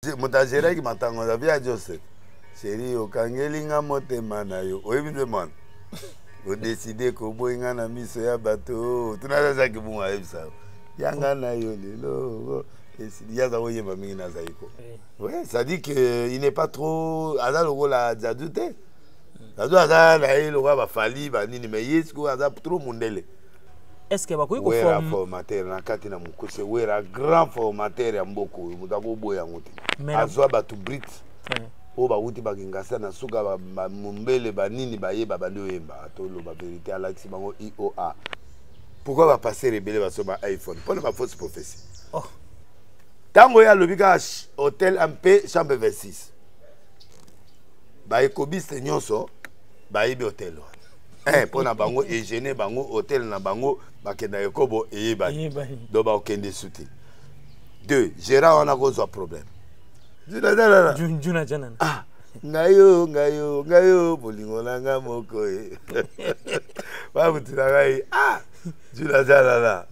Mutagera qui m'attend, on a bien Joseph. Chérie, au kangelinga motema na yo. Oui, mais demande. Vous décidez que vous avez un ami sur un bateau. Tout le monde qui vous a ça. Yanga na yo lelo. Yaza oye mami na zaiko. Oui, ça dit que il n'est pas trop. Ada le rôle à adulté. Ada na il aura ba fali ba nini mais yesko ada trop mondele. Est-ce que vous pouvez faire formateur na kati na mukuse wera grand formateur ya mboko mutako boya ngote. Azwa ba tu brit. O ba uti ba kingasa na suka ba mumbele ba nini ba yeba ba ndoyemba atolo ba vérité à l'axi bango IOA. Pourquoi va passer rebelle ba so ba iPhone? Pour ma fausse prophétie. Oh. Tango ya lobika hôtel MP chambre 26. Ba ekobiste nyonso ba yebi hôtel. Pour na bango Eugène bango hôtel na bango bakenda ekobo eyeba. Do ba okende souti. 2. Gérard on a cause problème. Juna jana. Ah, ngayo bolingo nanga moko e. Ba butina ngai. Ah, juna jana la.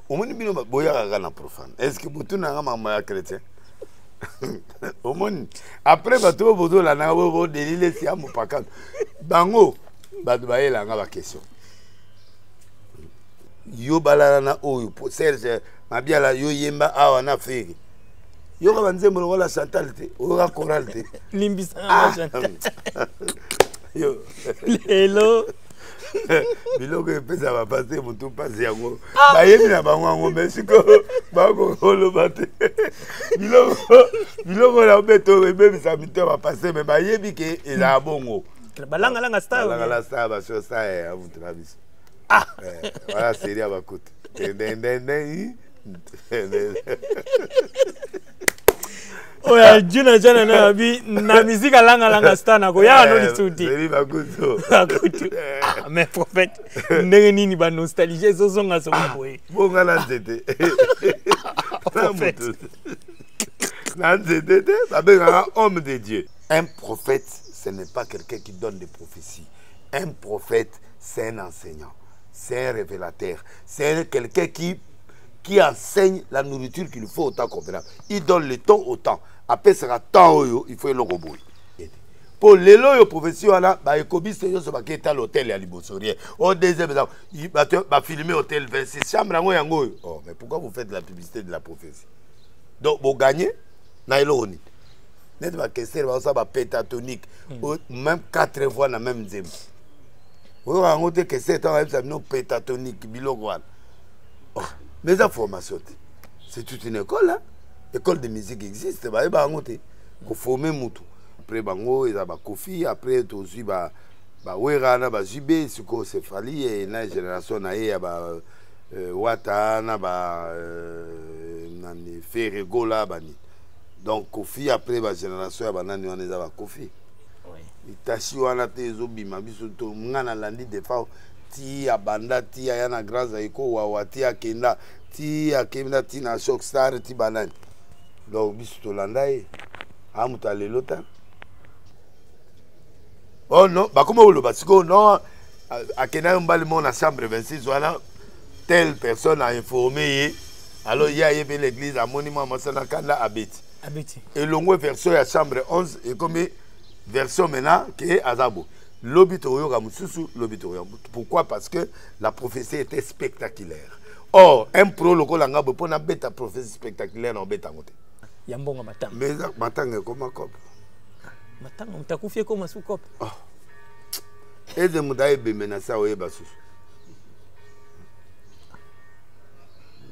Omoni bino boya kana profane. Est-ce que butuna nga mama ya chrétien? Omoni après bato bozo la na bo delile si amu pakano. Bango bato bayela nga ba question. Yo balala na oyo Serge mabiala yo yemba awa na feri. Yo ka banze mo la chantalite o ka choralité limbisa na chantal yo hello biloko epesa ba passer mutu pasi yango ba yebi na bango ngo mesiko ba ko holo bate biloko la beto bebi sa mito ba passer mais ba yebi ke ela bongo balanga langa star la star ba so sa e avu travis voilà série ba koute oya juna jana na bi na musique langa langa star na ko ya no lisuti série ba kuto mais prophète ndenge nini ba nostalgie zo zonga so boye bonga na nzete na nzete ba benga homme de Dieu. Un prophète ce n'est pas quelqu'un qui donne des prophéties. Un prophète c'est un enseignant, c'est un révélateur, c'est quelqu'un qui enseigne la nourriture qu'il faut au temps convenable. Il donne le temps au temps. Après, sera temps, il faut le robot. Pour les lois de prophétie, bah, il se à l'hôtel à Libosorier. Au deuxième exemple, il va filmer l'hôtel 26 chambres. Oh, mais pourquoi vous faites la publicité de la prophétie? Donc, vous gagnez, naïloni. N'est-ce pas que c'est un pétatonique, même 4 fois dans la même zème. Vous avez que c'est un pétatonique, bilogouane. Mais la formation, c'est toute une école, hein? École de musique existe, bah, il faut former Moutou. Après, bango, il y a Kofi, après, tu aussi, bah, Wera, bah, Jibé, Suko, Céphali, et la génération, il y a Wata, Ferrego, là, donc, Kofi, après, la génération, il y a Kofi. Itachi, on a des zombies, ma biso, on a landi des fois. Ti abanda ti ayana graza iko wawati akenda ti akenda ti na shock star ti banani donc biso tolanda ye amuta lelota oh non bakoma oloba siko non akenda mbali mo na chambre 26 wana telle personne a informé ye alors il y a yebe l'église a monument masana kanda abeti et longue version ya chambre 11 et comme version maintenant que azabo. Pourquoi? Parce que la prophétie était spectaculaire. Or, un pro local langa pour na beta prophétie spectaculaire en beta ngote. Yambonga matang. Mais matang comme cop. Matang mtakufie comme sous cop. Oh. Et de mudaye be menasa oyeba sous.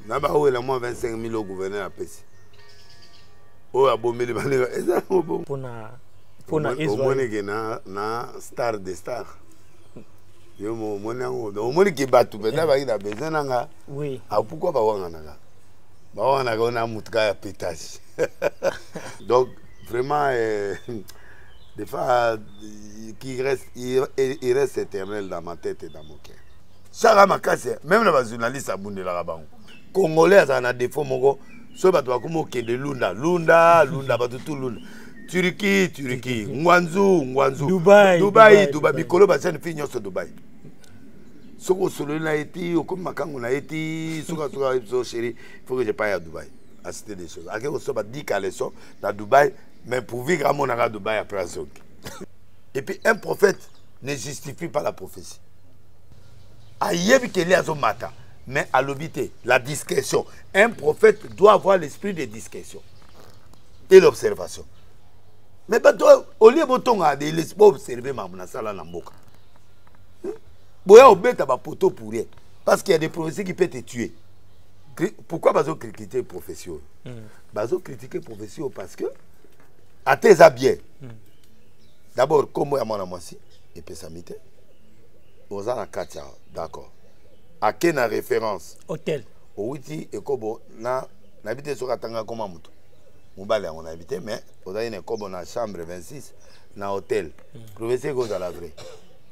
Na ba o la moins 25 000 au gouverneur à Pessi. O abomeli balega. Eza bon. Pona Israël na star de star. Yo mo monango do moni ki batu benda ba ina bezana nga. Oui. Ah pourquoi ba wanga nga? Ba wanga nga na mutka ya pétage. Donc vraiment des fois il reste éternel dans ma tête et dans mon cœur. Sara makase même les journalistes abundela ka bango. Congolais ça na défaut moko so ba to ko ke de lunda ba tout lunda. Turquie, Ngwanzu, Dubaï, Mikolo Bassane finit sur Dubaï. Soko solo na eti, okomi makango na eti, soka chéri, il faut que je paye à Dubaï. à citer des choses. Ake oso ba 10 caleçons dans Dubaï, mais pour vivre à mon à Dubaï après Azok. Et puis un prophète ne justifie pas la prophétie. Ayebi keli azo mata, mais à l'obité, la discrétion. Un prophète doit avoir l'esprit de discrétion et l'observation. Mais toi, au lieu de l'esprit observer ma sala namboka. Boya obeta ba poto pour rien. Parce qu'il y a des prophéties qui peuvent te tuer. Pourquoi bazo critiquer les prophéties? Bazo critiquer les prophéties parce que à tes bien. D'abord, comme moi, mon aussi, et puis ça m'était. Aux ans Katia, d'accord. À quelle référence? Hôtel. Au Witi et Kobo, na habité sur Katanga comme Moutou. Moubalé, on a habité, mais on a une Kobo dans la chambre 26, dans l'hôtel. Professeur Goza la vraie.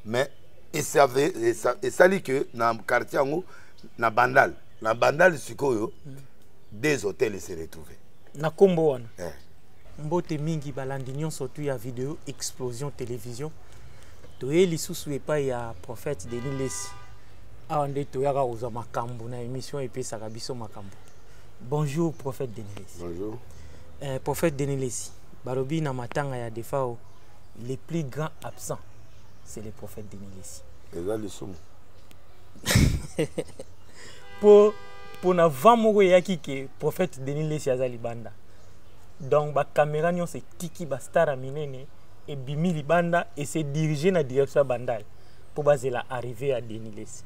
Mais il savait, et ça dit que dans le quartier, dans Bandal, Sikoyo, des hôtels se retrouvaient. Na Kombo wana. Mbote mingi balandi nyonso tu ya vidéo explosion télévision. Toye lisusu epa ya prophète Denis Lesi. Awande toyaka oza makambo na émission epesaka biso makambo. Bonjour prophète Denis Lesi. Bonjour. Prophète Denis Lesi. Barobi na matanga ya defao les plus grands absents c'est le prophète Denis Lesi. Eza lisumu. Pour na vamoko yaki ke prophète Denis Lesi azali banda. Donc ba caméra nyon c'est tiki ba star minene et bimi libanda et c'est dirigé na direction bandal pour baser la arrivée à Denis Lesi.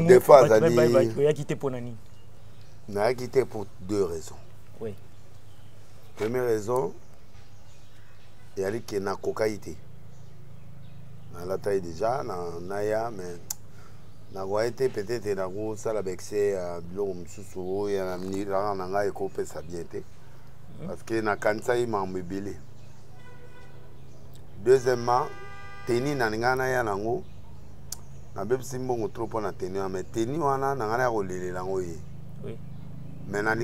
Des fois ça dit quitté pour nani. Na quitté pour deux raisons. Oui. Première raison, il y a qui na cocaïté. Na la taille déjà na naya mais na été peut-être na go sala bexé à biloko msusu ya na mnira na ngai ko pesa bien te parce que na kanisa ima mbebele. Deuxièmement, teni na ngana ya nango na bebsi mbongo trop na teni mais teni wana na ngana ko lele lango yi. Oui. Mais na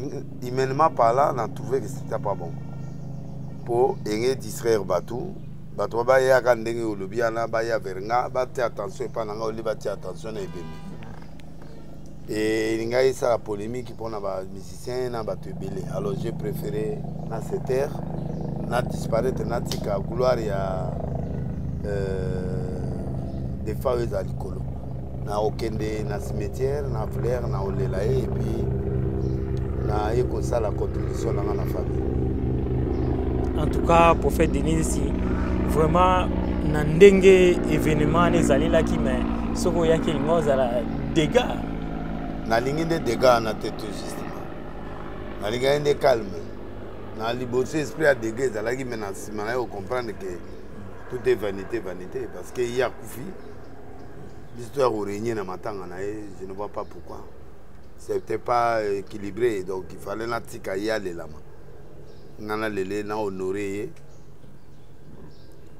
humainement parlant, on a trouvé que c'était pas bon. Pour distraire Batou. Bato ba ya ka ndenge olobi ana ba ya verenga ba te attention pas nanga oli ba te attention na ebemi et il y a ça la polémique pour na ba musicien na ba tebele. Alors j'ai préféré na cette terre na disparaître na tika gloire ya des feuilles à l'icolo na okende na cimetière na fleur na olela et puis na eko ça la contribution dans la famille. En tout cas prophète Denis Lesi vraiment na ndenge événement nezali la ki mais soko yaki ngoza la dégâts na lingi de dégâts na tête justement na lingi de calme na liboso esprit à dégâts ezala ki menace mana yo comprendre que tout est vanité parce que il y a koufi l'histoire au régner na matanga na je ne vois pas pourquoi c'était pas équilibré donc il fallait na tika ya lelama ngana lele na honorer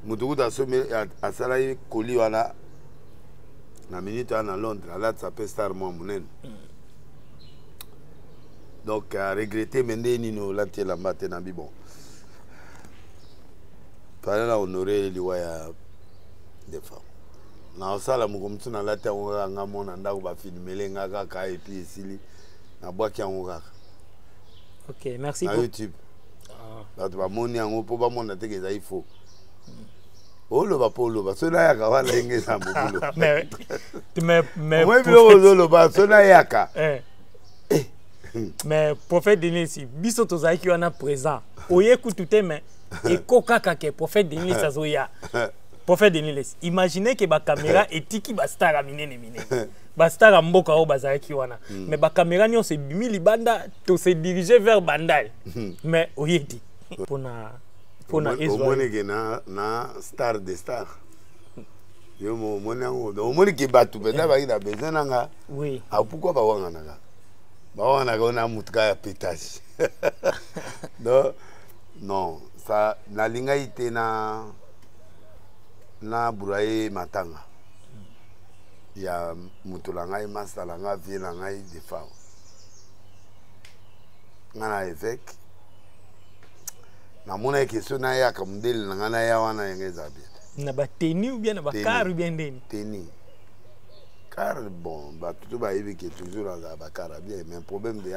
Moutoukou a salé Koli wana na minute à Londres, là ça peut star moi mounen. Donc à regretter mende nino la tie la matin na bon. Fallait la honorer liwaya des femmes. Na sala mukomtu na la tie nga ngamona ndako ba filmer nga kaka et puis esili na boaki yango kaka. OK, merci pour YouTube. Ba to ba moni yango po ba mona te ke za ifo. Oloba poloba sona yaka wala ingeza mbulo mais oloba sona yaka mais prophète Denis Lesi biso tozaki wana présent oye kutute mais ekoka kaka prophète Denis Lesi azoya prophète Denis Lesi imaginez que ba caméra etiki ba star minene ba star mboka o bazaki wana mais ba caméra nyo se bimi libanda to se diriger vers Bandal mais oyeti pona na star de star yo mo moni ngo do moni ki batu benda ba ina bezana nga oui pourquoi ba wanga na mutka ya pétage non ça na linga ite na buraye matanga ya mutulanga e masala nga vila nga de fa ngana évêque na mona question na ya ka mdeli na ngana ya wana yengeza bien na bateni ou bien na bakar ou bien ndeni teni car bon ba tout ba yebi que toujours dans ba car bien mais problème de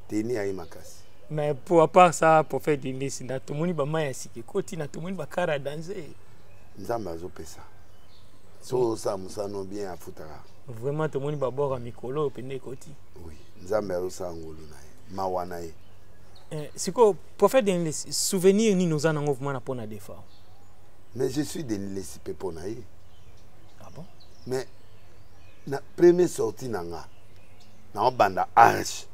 teni ayi makasi. Mais pour à part ça, prophète Denis, na tout le monde va maya siki koti, na tout le monde va kara danser. Nzambe azopesa. So ça musano bien afutaka. Vraiment tout le monde va boire à mikolo pende koti. Oui, Nzambe azosa ngolu na ye, mawana ye. Siko prophète Denis, souvenir ni nous en mouvement na pona defa. Mais je suis Denis pepona ye. Ah bon? Mais na première sortie nanga. Na banda arche.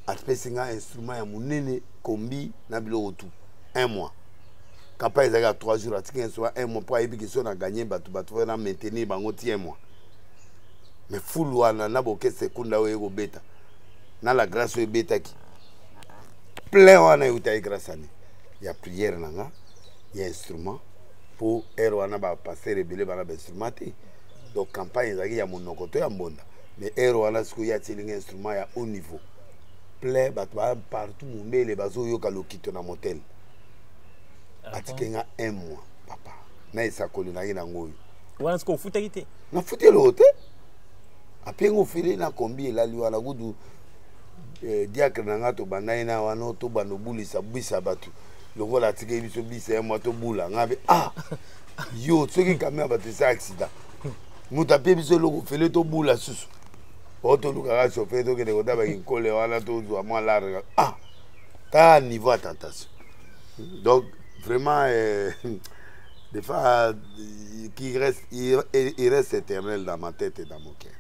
Apesi nga instrument ya munene kombi na biloko tout 1 mois. Campagne ezaka 3 jours atiki instrument 1 mois pour ayebi que so na gagner batu na maintenir bango ti 1 mois. Mais full wana na boke sekunda oyo ko beta. Na la grâce oyo beta ki. Plein wana yuta grâce ani. Ya prière nanga, ya instrument pour wana ba passer rebelle ba na instrument te. Donc campagne ezaki ya monoko to ya mbonda. Mais wana siko ya tilinga instrument ya haut niveau. Plein partout mumele bazo yoka lokito na motel. Atikenga 1 mois papa. Na esakoli na ina ngoyo. Wana siko futa kite. Na futelo hote. Apengo fili na kombi la liwa la gudu diacre na ngato bandaina wana to banobulisa bwisa batu. Loko la tike biso bisa 1 mois to bula ngabe yo soki kamera batu sa accident. Muta pe biso loko fele to bula susu. Auto luka chauffeur to que de kota ba kole wana to zo moi large ta niveau à tentation. Donc vraiment des fois qui reste il reste éternel dans ma tête et dans mon cœur.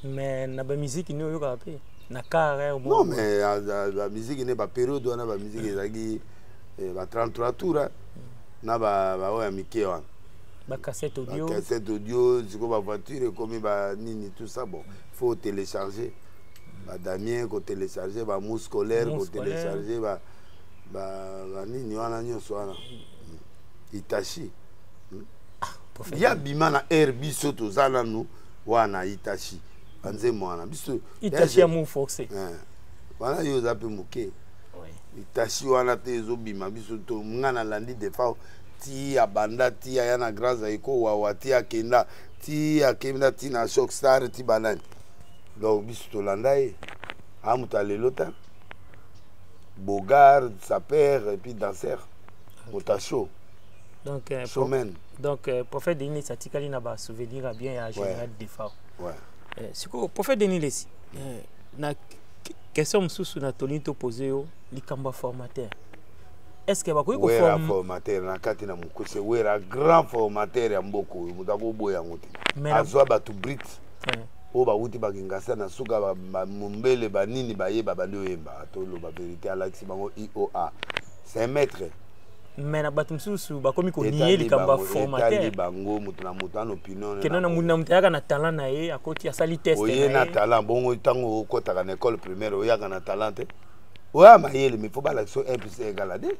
Mais na ba musique ni yo ka pe na carré non mais la musique n'est pas période wana ba musique ezaki ba 33 tours na ba oya mike wana. Ba cassette audio. Ba cassette audio, c'est comme ba voiture comme ba nini tout ça bon. Faut télécharger. Ba Damien ko télécharger, ba mousse scolaire ko télécharger, ba nini wana nyonso wana. Itachi. Ya bima na air biso to zala nu wana Itachi. Banze mwana biso. Itachi amu forcé. Wana yo zape muke. Oui. Itachi wana te zo bima biso to ngana landi defa ti abanda ti ayana grâce iko wawa ti akenda ti akenda ti na shock star ti banani. Donc biso to landai amuta lelota Bogard sa père et puis danseur Motacho. Donc showman. Donc prophète Denis Satikali na ba souvenir bien à général defa. Ouais. Siko prophète Denis lesi na question msusu na tonito posé yo likamba formateur. Est-ce que bakoyi ko formateur na kati na mukuse wera grand formateur ya mboko mutako boya ngote azwa batu brit o ba wuti bakingasa na suka ba mumbele banini bayeba bando yemba atolo ba vérité alaxi bango IOA c'est un maître. Mais na batu msusu bakomi ko nier likamba formateur etali bango mutu na mutano opinion ke na muna mutaka na talent na ye akoti asali test oye na talent bongo tango okotaka na école primaire oyaka na talent oya mayele mais faut pas l'action 1 + 1 = 2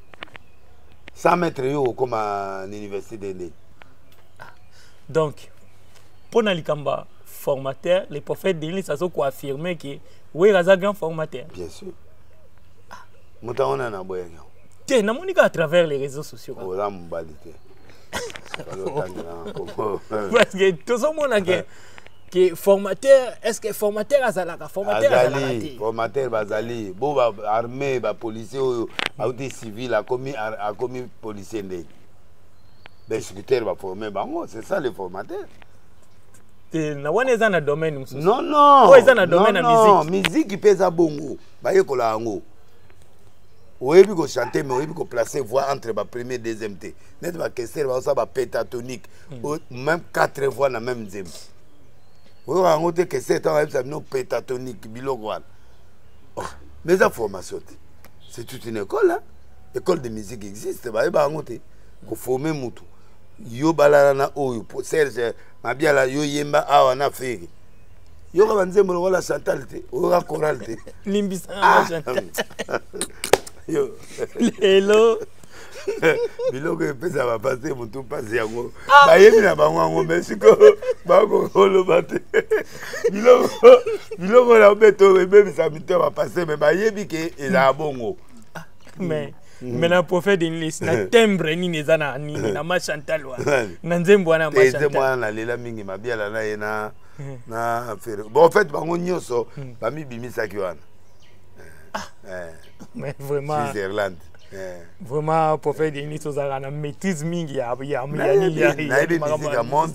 100 mètres yo comme à l'université de. Donc pour na likamba formateur les prophètes Denis ça so ko affirmer que oui raza grand formateur. Bien sûr. Mutaona na boya. Te na monika à travers les réseaux sociaux. Oh la mbalité. Parce que tout ça mon que formateur est-ce que formateur azalaka formateur azalaka formateur bazali bo ba armée ba policier a été civil a commis policier ndé ben secrétaire va former bango c'est ça les formateurs na wana eza na domaine mususu non eza na domaine na musique pesa bongo ba yekola yango oyebi ko chanter mais oyebi ko placer voix entre ba premier deuxième té net ba orchestre ba ça ba pentatonique même 4 voix na même nzembo. Oui, on a que c'est un pentatonique, mais la formation, c'est toute une école. Hein? L'école de musique existe. Il faut former Moutou. Yo balalana oyo Serge Mabiala yo yemba awa na feri. Yo ka banzembo la chantalité, o ka choralité. Limbisa chantal. Yo. Hello. Biloko epesa ba passer mutu passe yango bayebi na bango ngo mesiko bako holo bate biloko la beto bebe sa mito ba passer mais bayebi ke eza bongo mais na prophète Denis na timbre ni nezana ni na ma chantal wa na nzembo na ma chantal nzembo na lela mingi mabiala na yena na affaire bon en fait bango nyoso ba mi bimisaki wana Mais vraiment. Switzerland. Vraiment, prophète Denis Ozara maîtrise mingi ya monde.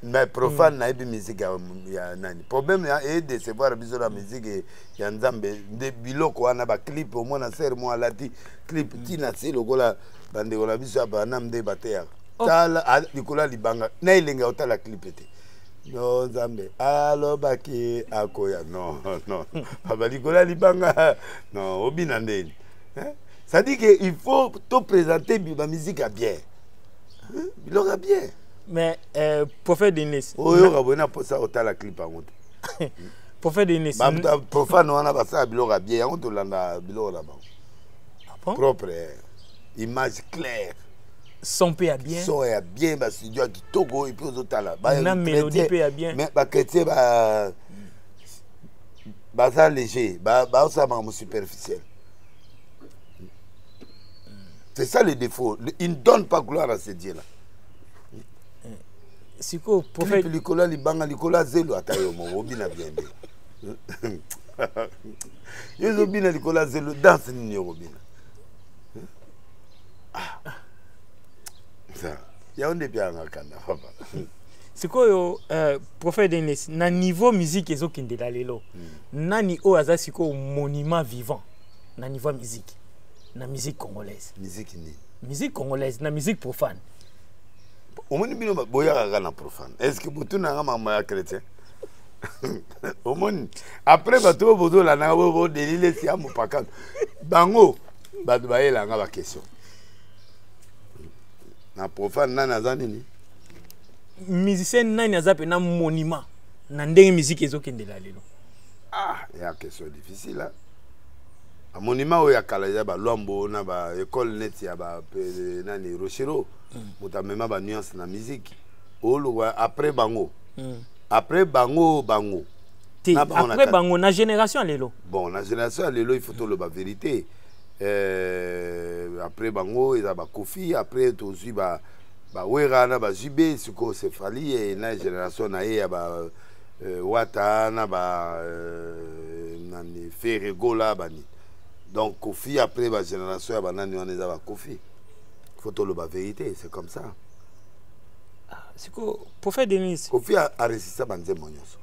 Mais profane na ibi musique ya nani. Problème est de se voir biso la musique ya nzambe de biloko wana ba clip au moins na ser moi lati clip tina si lokola bande kola biso ba namde bater. Tala likola libanga na ilenga otala clip ete. No nzambe alo baki akoya non baba likola libanga non obina ndeni. Ça dit qu'il faut te présenter la musique à bien. Biloko bien. Mais prophète Denis. Oyo kabona posa otala clip ango. Prophète Denis. Ba profane wana basa biloko bien, yango to landa biloko la ba. Propre, image claire. Son peu à bien. Son est bien, ba studio qui Togo et puis otala. Na mélodie peu à bien. Mais ba chrétien ba ça léger, ba ça ma superficiel. C'est ça le défaut. Il ne donne pas gloire à ce Dieu-là. Si le prophète Nicolas Libanga Nicolas Zelo atayo mo obina bien. Yezo bina Nicolas Zelo danse ni obina. Ça. Ya onde bien ngakanda papa. Sikoyo prophète Denis na niveau musique ezokende la lelo. Nani o aza siko monument vivant na niveau musique. Na musique congolaise. Musique ni. Musique congolaise, na musique profane. Au moins bino boya na profane. Est-ce que botu na mama ya chrétien? Au moins après bato bozo la na bo delile si amu pakalo. Bango bato baela nga ba question. Na profane na nazani ni. Musicien nani azape na monument na ndenge musique ezokende la lelo. Ah, il y a une question difficile là. A monument où il y a Kalaja, Lombo, na ba école net ya ba nani Rochero, muta mema ba nuance na musique. Après bango. Après bango. Après bango na génération lelo. Bon, na génération lelo il faut tout le ba vérité. Après bango il y a ba Kofi, après tout aussi ba Wera na ba Jibé, suko Cefali et na génération na ya ba Wata na ba nani Ferregola bani. Donc Kofi après la génération ya banani on les a Kofi. Faut tout le ba vérité, c'est comme ça. C'est quoi prophète Denis Kofi a résisté banze monyoso.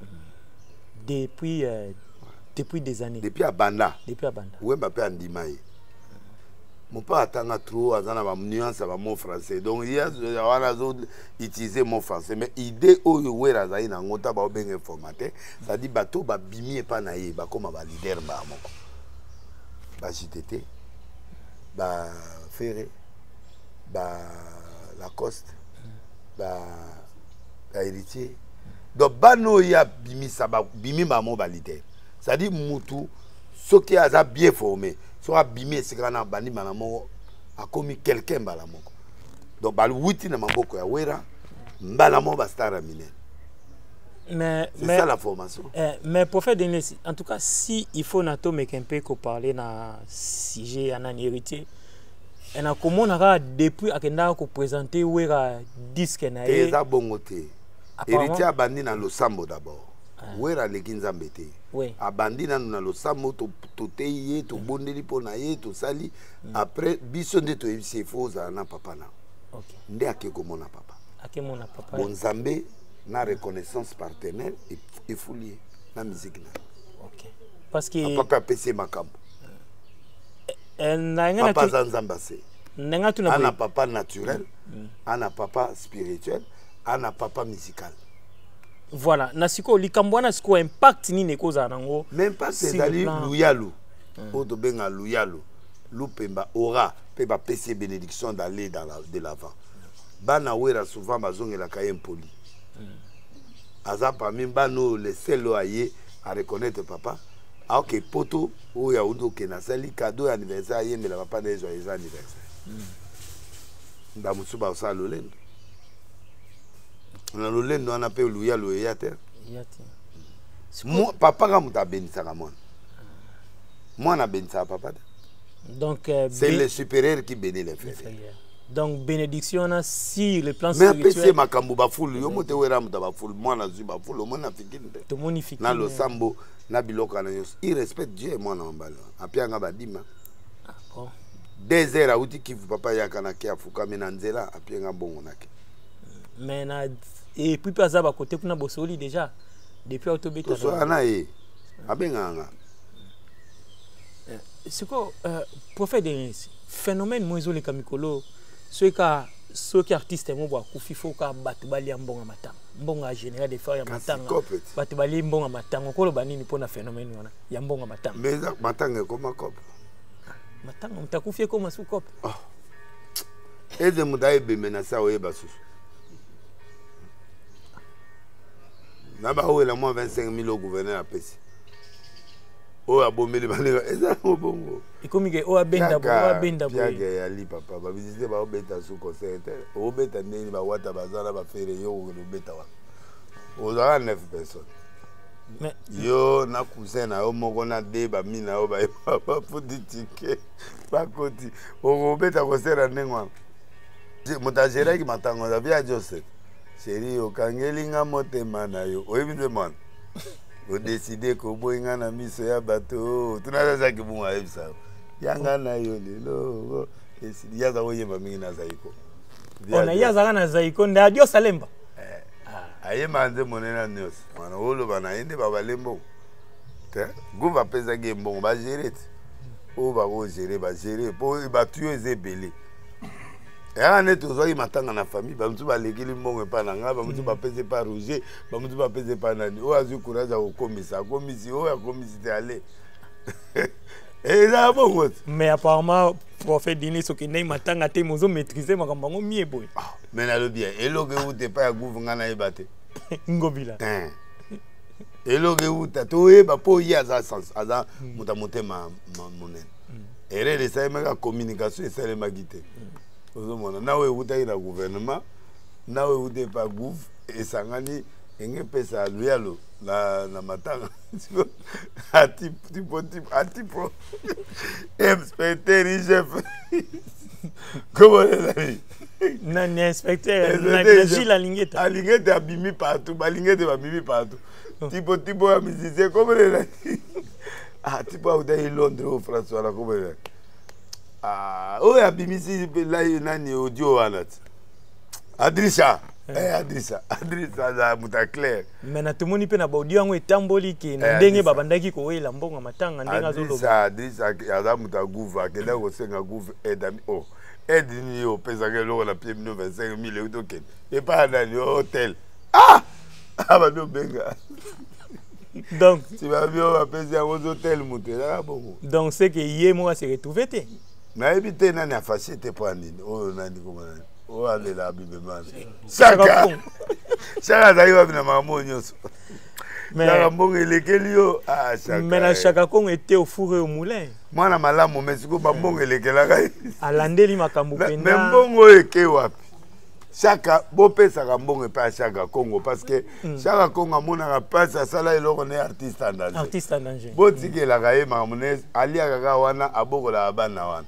Depuis des années. Depuis à Banda. Depuis à Banda. Ouais Mbappé Andimaye. Mon père attend trop à zana ba nuance ba mot français. Donc il y a wana zo utiliser mot français mais idée oyo wera za ina ngota ba obenga informateur, ça dit bateau ba bimi pa na ye ba comme ba leader ba moko. Ba JTT, ba Ferré, ba Lacoste, ba Héritier. Donc bano ya bimi sa ba bimi ba mo ba leader. Ça dit mutu ceux qui a bien formé, soit bimi c'est kana bani manamo a commis quelqu'un ba la moko. Donc ba wuti na maboko ya wera mbala mo ba star minen. Mais ça la formation. Mais prophète Denis, en tout cas, si il faut nato mekempe ko parler na sujet en héritier, et na comment on a depuis akenda ko présenter wera disque na e. Eza bongote. Héritier abandi na losambo d'abord. Wera lekinza mbete. Oui. Abandi na losambo to teye to bondeli pona ye to sali après biso nde to yebisi foza na papa na. OK. Nde akekomona papa. Akemona papa. Bonzambe na reconnaissance partenaire et foulier la musique na. OK. Parce que papa PC makambo. Papa Zanzambase. Ana papa naturel, ana papa spirituel, ana papa musical. Voilà, nasiko likambwana siko impact ni nekoza nango. Même pas c'est ali luyalu. Oto benga luyalu. Lupemba aura peba PC bénédiction d'aller de l'avant. Bana wera souvent bazongela ka impoli. Aza parmi bano les seuls à reconnaître papa. Ah ok poto ou ya undo kenasali cadeau anniversaire yemela papa des joyeux anniversaire. Ndamusuba sa lolendo. On a lolendo on appelle luya loyate. Moi papa ka muta benisa ka mon. Moi na benisa papa. Donc c'est le supérieur qui bénit les frères. Donc, bénédiction sur le plan mais spirituel. apesi makambo bafulu yo mote wera muta bafulu mwana zwi bafulu mwana fikini Tout le monde fait na lo sambo na biloka na yos il respecte Dieu mwana mbalo apianga badima bon. 2 heures auti kivu papa yakana ki afuka mena nzela apianga bongo nake Mais na et puis pas ça ba côté kuna bosoli déjà depuis autobeta so ana e abenganga c'est quoi prophète de phénomène moizo le kamikolo ceux qui artistes mo ba kufifo ka batu bali mbonga matanga mbonga général des frères ya matanga batu bali mbonga matanga ko lo banini pona phénomène wana ya mbonga matanga mais matanga koma cop matanga mtakufie koma su cop eze mudaye bemena sa oyeba susu na ba wela mo 25,000 au gouverneur apesi o abomeli balega eza bongo ikomi ke o abenda bo ya li papa ba visiter ba obeta su concert o beta neni ba wata bazana ba fere yo o beta wa o za 9 personnes mais yo na cousin na yo moko na de ba mina yo ba pudi ticket ba koti o beta concert nengwa mutagera ki matango za via Joseph chéri okangelinga motema na yo oyebinde man o décider ko boyinga na miso ya bato tunaza ki bunga ebisa yanga na yo lelo esidi yaza oyeba mingi na zaiko ona yaza na zaiko nda dio salemba aye manze monena nyos mana olo bana inde baba lembo te guva pesa ge mbongo ba gérer o ba go gérer ba gérer po ba tuyo ezebele ya ne to zo matanga na famille ba mtu ba lekeli mbongo pa na nga ba mtu ba pese pa Roger ba mtu ba pese pa nani o azu courage ko komisa komisi o ya komisi te aller et là bon mais apparemment prophète Dini Sokine matanga te mozo maîtriser makambo ngo mie boy mais na lo bien eloge ute pa ya guvu nga na ebate ngobila eloge uta to eba po ya za sens aza mutama monen erere sa meka communication esale magite ozomona nawe uta ina gouvernement nawe ute pa gouv esangani enge pesa luyalo na matanga ati pro inspecteur chef comment est nani inspecteur na Gila Lingeta alingeta abimi partout balingeta babimi partout tipo ya musicien comment est tipo au dans Londres au François la comment est oh abimi si là nani audio wana Adrissa Adrissa za muta clair mais na tumoni pe na audio yango etamboli ke na ndenge babandaki ko wela mbonga matanga ndenge azoloba Adrissa za muta guva ke ndako senga guva edami oh edini yo pesa ke lo na pied 25,000 euros token et pas dans le hôtel ba no benga donc tu vas bien à pesa aux hôtels muté là bon donc c'est que hier moi se retrouver te na ebité nani afashe te pour nini oh nani comment oh allez là bibe man chaka zaïwa bina mamo nyoso mais mbongo elekeli yo chaka mais na chaka kongo était au four et au moulin mwana malamu mais siko ba mbongo elekelaka alandeli makambo penda mais mbongo eke wapi chaka bopesaka mbongo pa chaka kongo parce que chaka kongo amonaka pasi asala eloko ne artiste en danger botikelaka ye makamune aliaka kaka wana abokolaka bana wana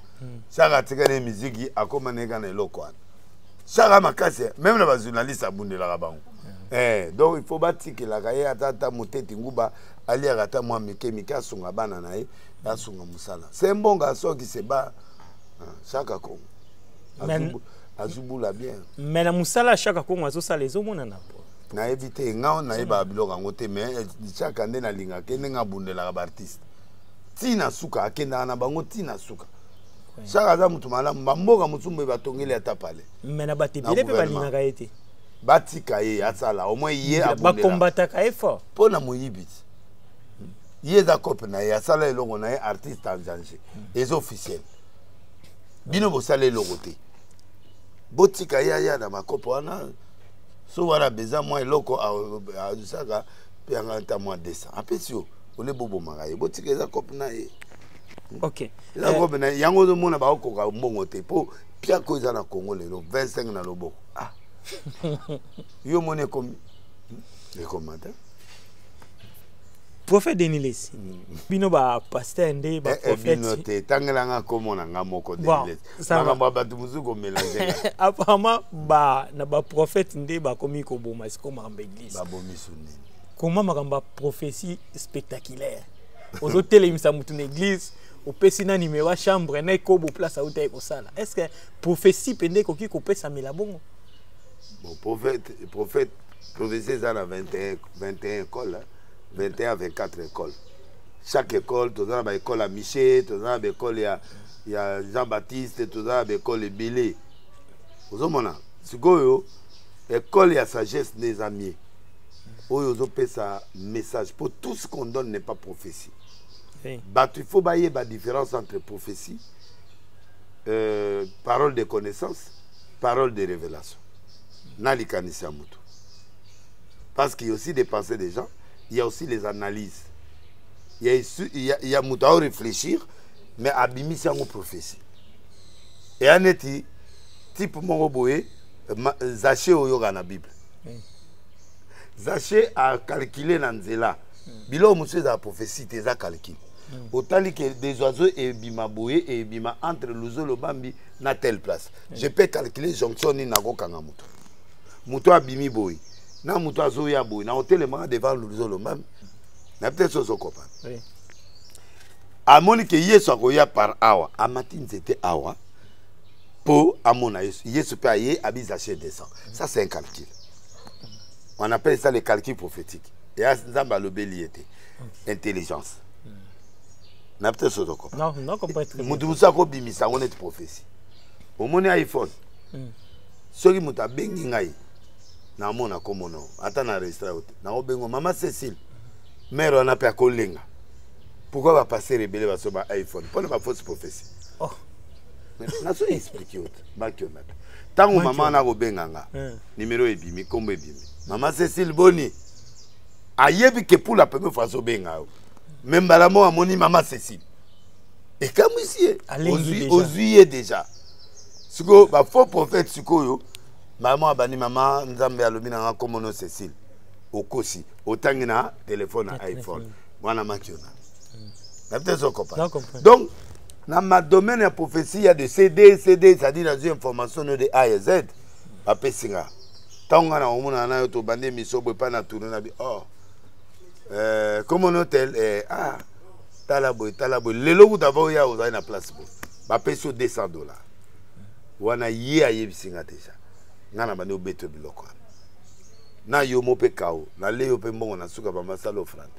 chaka atikane miziki akomaneka na eloko wana chaka makasi même na bajournaliste abundelaka bango donc il faut batikelaka ye ata moteti nguba aliaka ata mwa mike asunga bana na ye asunga mosala se mbongo soki se ba chaka kongo azubula bien mais na musala chaka kongo azosala ezomona na na éviter ngao na yeba biloko yango te mais chaka nde na linga ke ndenge abundelaka baartiste tina suka akendaka na bango tina suka chaka aza mutu malamu bamboka mosumu batongeli ata pale mais na bato ebele mpe balingaka ye te batika ye asala au moins ye bakombataka ye fort mpo na moyibi ye eza cope na ye asala eloko na ye artiste en danger eza officiel bino bosala eloko te botika ya na makopo wana so wana beza mwa eloko azusaka pe anga ta mwa 200 apesi yo ole bobomaka ye botika eza cope na ye ok eza cope na yango ozomona baokoka mbongo te mpo piako eza na Congo lelo 25 na loboko yo moni ekomi ekomata prophète Denilesi. Bino ba pasteur ndé ba prophète. Bino te tangelanga komo na ngamoko Denilesi. Ça va ba batu muzuko mélanger. Apparemment ba na ba prophète ndé ba komi ko boma c'est comme en église. Ba bomi sunni. Comment makamba prophétie spectaculaire. Aux hôtels il me mutu na église. Au pesina numéro chambre na ko bo place à hôtel ko sala. Est-ce que prophétie pende ko ki ko pesa mela bongo? Bon prophète prophétie ça na 21 écoles. 21 à 24 écoles. Chaque école, tu as une école à Miché, tu as une école il y a Jean-Baptiste, tu as une école à Bélé. Vous avez une école à sagesse des amis. Vous avez un message. Pour tout ce qu'on donne n'est pas prophétie. Il faut bailler la différence entre prophétie, parole de connaissance, parole de révélation. Parce qu'il y a aussi des pensées des gens. Il y a aussi les analyses. Il y a à réfléchir, mais à bimisi en prophétie. Et en est type mon boé, Zaché au yoga na Bible. Zaché a calculé dans Zela. Bilo monsieur la prophétie, t'es à calcul. Autant que des oiseaux et bima boé et bima entre l'ouzo le bambi na telle place. Je peux calculer jonction ni nago kangamuto. Muto a bimi boé. Na muto azoya boy na hôtel ma devant le même na peut-être so copain oui a monique yeso akoya par awa a matin c'était awa pour amona yeso peut aller abisa chez descend ça c'est un calcul on appelle ça le calcul prophétique et à nzamba lobeli était intelligence na peut-être so copain non comprends très bien mutu sako bimisa on est prophétie au moni iPhone soki muta bengi ngai na mona komono ata na restaurant na obengo mama Cécile mère on a pas kolenga pourquoi va passer rebelle va sur iPhone pour ne pas fausse prophétie oh na so expliquer autre ba kiona tango mama na kobenga nga numéro ebimi kombo ebimi mama Cécile boni ayebi que pour la première fois so benga même balamo amoni mama Cécile et comme ici ozuye déjà siko ba faux prophète siko maman abani maman nzambe alobina nga komono Cécile okosi otangina téléphone à iPhone wana makiona na peut-être comprendre donc dans ma domaine de prophétie il y a des CD c'est-à-dire dans une information de A à Z ba pesinga tanga na omona na yo to bande misobo pa na tourner na bi oh komono tel talaboy lelo ku d'abord ya oza na place ba peso $200 wana ye ayebisinga déjà ngana bande obeto biloko na yo mope kao na leo pe mbongo na suka ba masalo front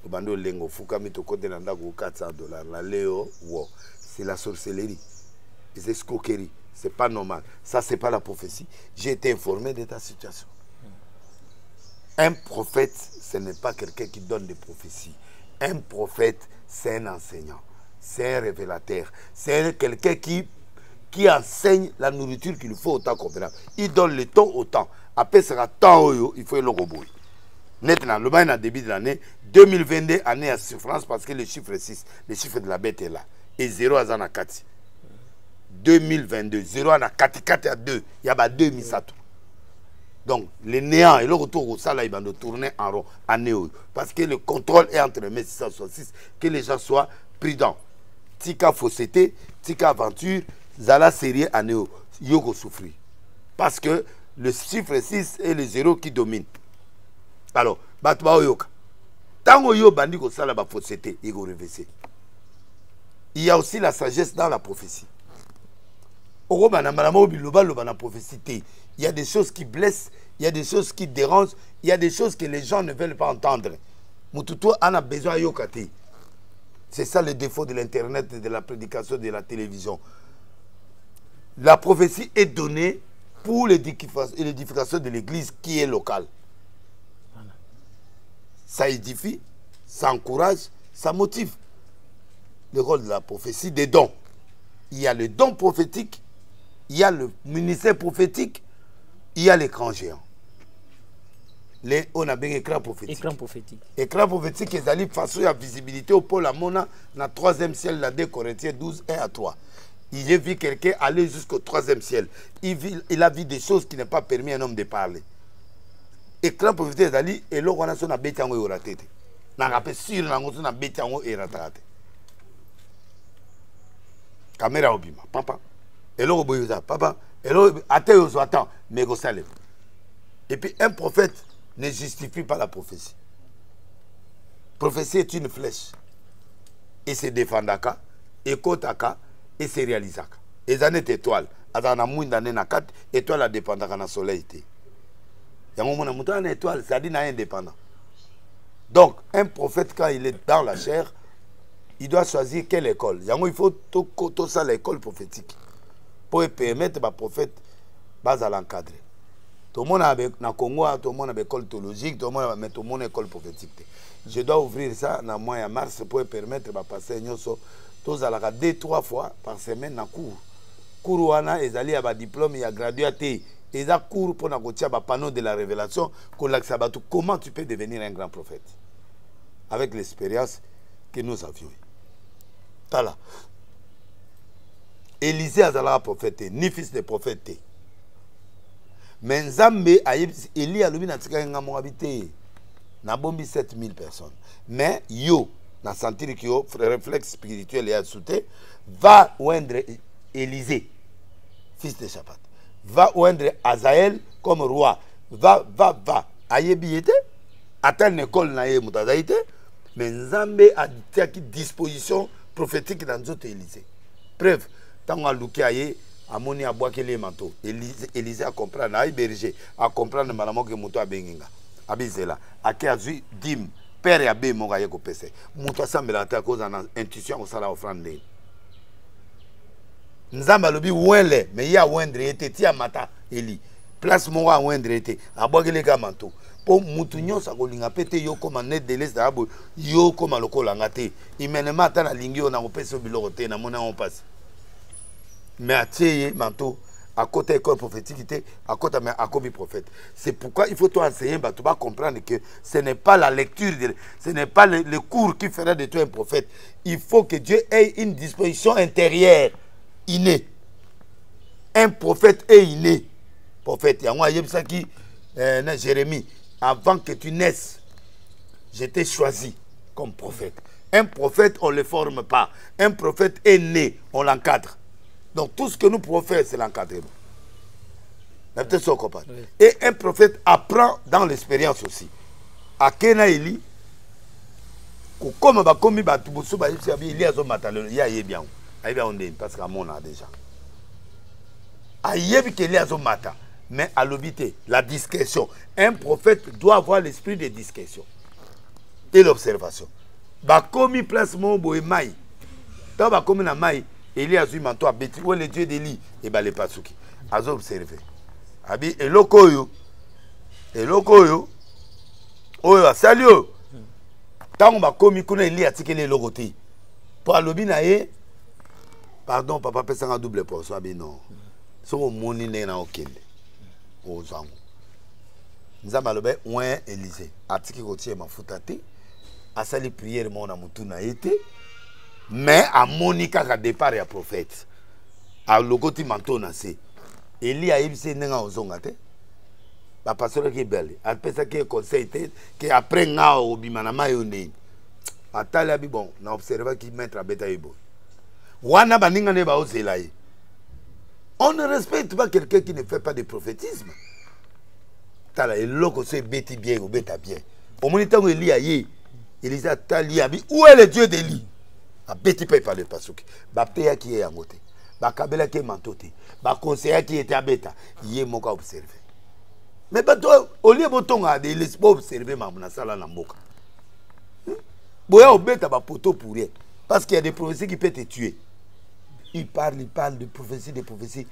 obande olengo fuka mito kote na ndako $400 na leo wo c'est la sorcellerie c'est escroquerie c'est pas normal ça c'est pas la prophétie j'ai été informé de ta situation un prophète ce n'est pas quelqu'un qui donne des prophéties un prophète c'est un enseignant c'est un révélateur c'est quelqu'un qui enseigne la nourriture qu'il faut autant convenable. Il donne le temps au temps. Après, sera temps, il faut le robot. Maintenant, le bain à début de l'année 2022, année à souffrance parce que le chiffre 6, le chiffre de la bête est là. Et 0 à Zanakati. 2022, 0 à 4, 4 à 2, il y a 2 misato. Donc, le néant et le retour au salaire, il va nous tourner en rond, en néo. Parce que le contrôle est entre les 666, que les gens soient prudents. Tika fausseté, tika aventure, Zala sérieux à néo, Yoko souffrir. Parce que le chiffre 6 est le 0 qui domine. Alors, Batba Oyoka. Tant que yo bandi ko sala ba fausseté, il go reverser. Il y a aussi la sagesse dans la prophétie. Il y a des choses qui blessent, il y a des choses qui dérangent, il y a des choses que les gens ne veulent pas entendre. Mututu en a besoin yokate. C'est ça le défaut de l'internet, de la prédication, de la télévision. La prophétie est donnée pour l'édification de l'église qui est locale. Voilà. Ça édifie, ça encourage, ça motive. Le rôle de la prophétie, des dons. Il y a le don prophétique, il y a le ministère prophétique, il y a l'écran géant. On a bien écran prophétique. Écran prophétique. Écran prophétique, ils allaient façon à visibilité au pôle Amona, dans le 3e ciel, la 2 Corinthiens 12, 1 à 3. Il a vu quelqu'un aller jusqu'au 3e ciel. Il a vu des choses qui n'ont pas permis à un homme de parler. Écran prophétique, ils allaient, et là, on a son abétango et au raté. na rappel sur na ngoto na beti yango eratate caméra obima papa eloko boyoza papa eloko ate yozo attends mais go salem. Et puis un prophète ne justifie pas la prophétie. Prophétie est une flèche. Et c'est défendaka, et kotaka, et c'est réalisaka. Et ça n'est étoile. Azana mouinda na 4 étoile a dépendaka na soleil té. Yango mona muta na étoile, ça dit na indépendant. Donc un prophète quand il est dans la chair, il doit choisir quelle école. Yango il faut tout ça l'école prophétique pour permettre ba prophète bas à l'encadrer. Tout le monde a na Congo, tout le monde a école théologique, tout le monde a mais tout le monde école prophétique. Je dois ouvrir ça dans le mois de mars pour permettre de passer tous à la 2-3 fois par semaine dans cours. Cours wana ezali ya ba diplôme ya gradué et ça cours pour na kotia ba panneau de la révélation comment tu peux devenir un grand prophète avec l'expérience que nous avions. Tala. Élisée azala prophète ni fils de prophète. Mais Nzambe Eli alobi na tika nga mo habité na bombi 7000 personnes. Mais yo na sentir que yo réflexe spirituel et sauté va oindre Élisée fils de Shaphat. Va oindre Azaël comme roi. Va ayebi était à telle école na ye mutazaïté mais Nzambe a dit disposition prophétique dans notre Élisée. Preuve tant a luki aye amoni abwaki les manteaux. Élisée a comprendre a berger a comprendre malamo que moto abenginga abizela ake azui dim père ya be moka ye ko pese moto asambela ta cause en intuition osala offrande nzamba lobi wele mais ya wendre ete tia mata eli place mo wa wendre ete abwaki les manteau po mutu nyonso akolinga pete yo koma net de l'est abo yo koma lokola ngate imenema ata na lingi ona ko pese biloko te na mona on passe. Mais à tirer manteau, à côté école prophétique, à côté mais à côté prophète. C'est pourquoi il faut toi enseigner, bah, tu vas comprendre que ce n'est pas la lecture, ce n'est pas le cours qui fera de toi un prophète. Il faut que Dieu ait une disposition intérieure, innée. Un prophète est inné. Prophète, il y a ça qui, Jérémie, avant que tu naisses, je t'ai choisi comme prophète. Un prophète, on ne le forme pas. Un prophète est né, on l'encadre. Donc tout ce que nous pouvons faire, c'est l'encadrement. Et un prophète apprend dans l'expérience aussi. À Kena Eli, comme il y a bien, parce qu'à mon a déjà. Mais à l'obité, la discrétion. Un prophète doit avoir l'esprit de discrétion et l'observation. Bakomi place mon boy mai. Tant bakomi na mai. Eli a su manto a beti où le Dieu d'Eli et ba le pasuki azo observer abi eloko yo oyo asali yo tango ba komi kuna Eli atikele eloko te po alobi na ye pardon papa pesa nga double portion abi non so moni ne na okende o zango nzamba lobe oin Élisée atiki ko tie mafuta te asali prière mo na mutu na ete. Mais à Monica qui a départ et prophète, à l'ogoti manteau nasi, Eli a ébissé n'enga ozongate, la pasteur qui est belle, elle peut ça qui est conseil, qui après n'a au bimanama yone, à talabi bon, n'a observé qui mettre à betaïbo. Wana baninga ne ba ozelaye. On ne respecte pas quelqu'un qui ne fait pas de prophétisme. Tala et loko c'est beti bien ou beta bien. Au moniteur Eli a yé, Elisa tali abi, où est le Dieu d'Eli? A beti pa parler pasuki ba peya qui est à côté ba kabela qui est mantoté ba conseiller qui était à beta yé moka observer mais ba toi au lieu botonga de l'espoir observer mamuna sala na mboka boya obeta ba poto pour rien parce qu'il y a des prophéties qui peuvent te tuer. Il parle de prophétie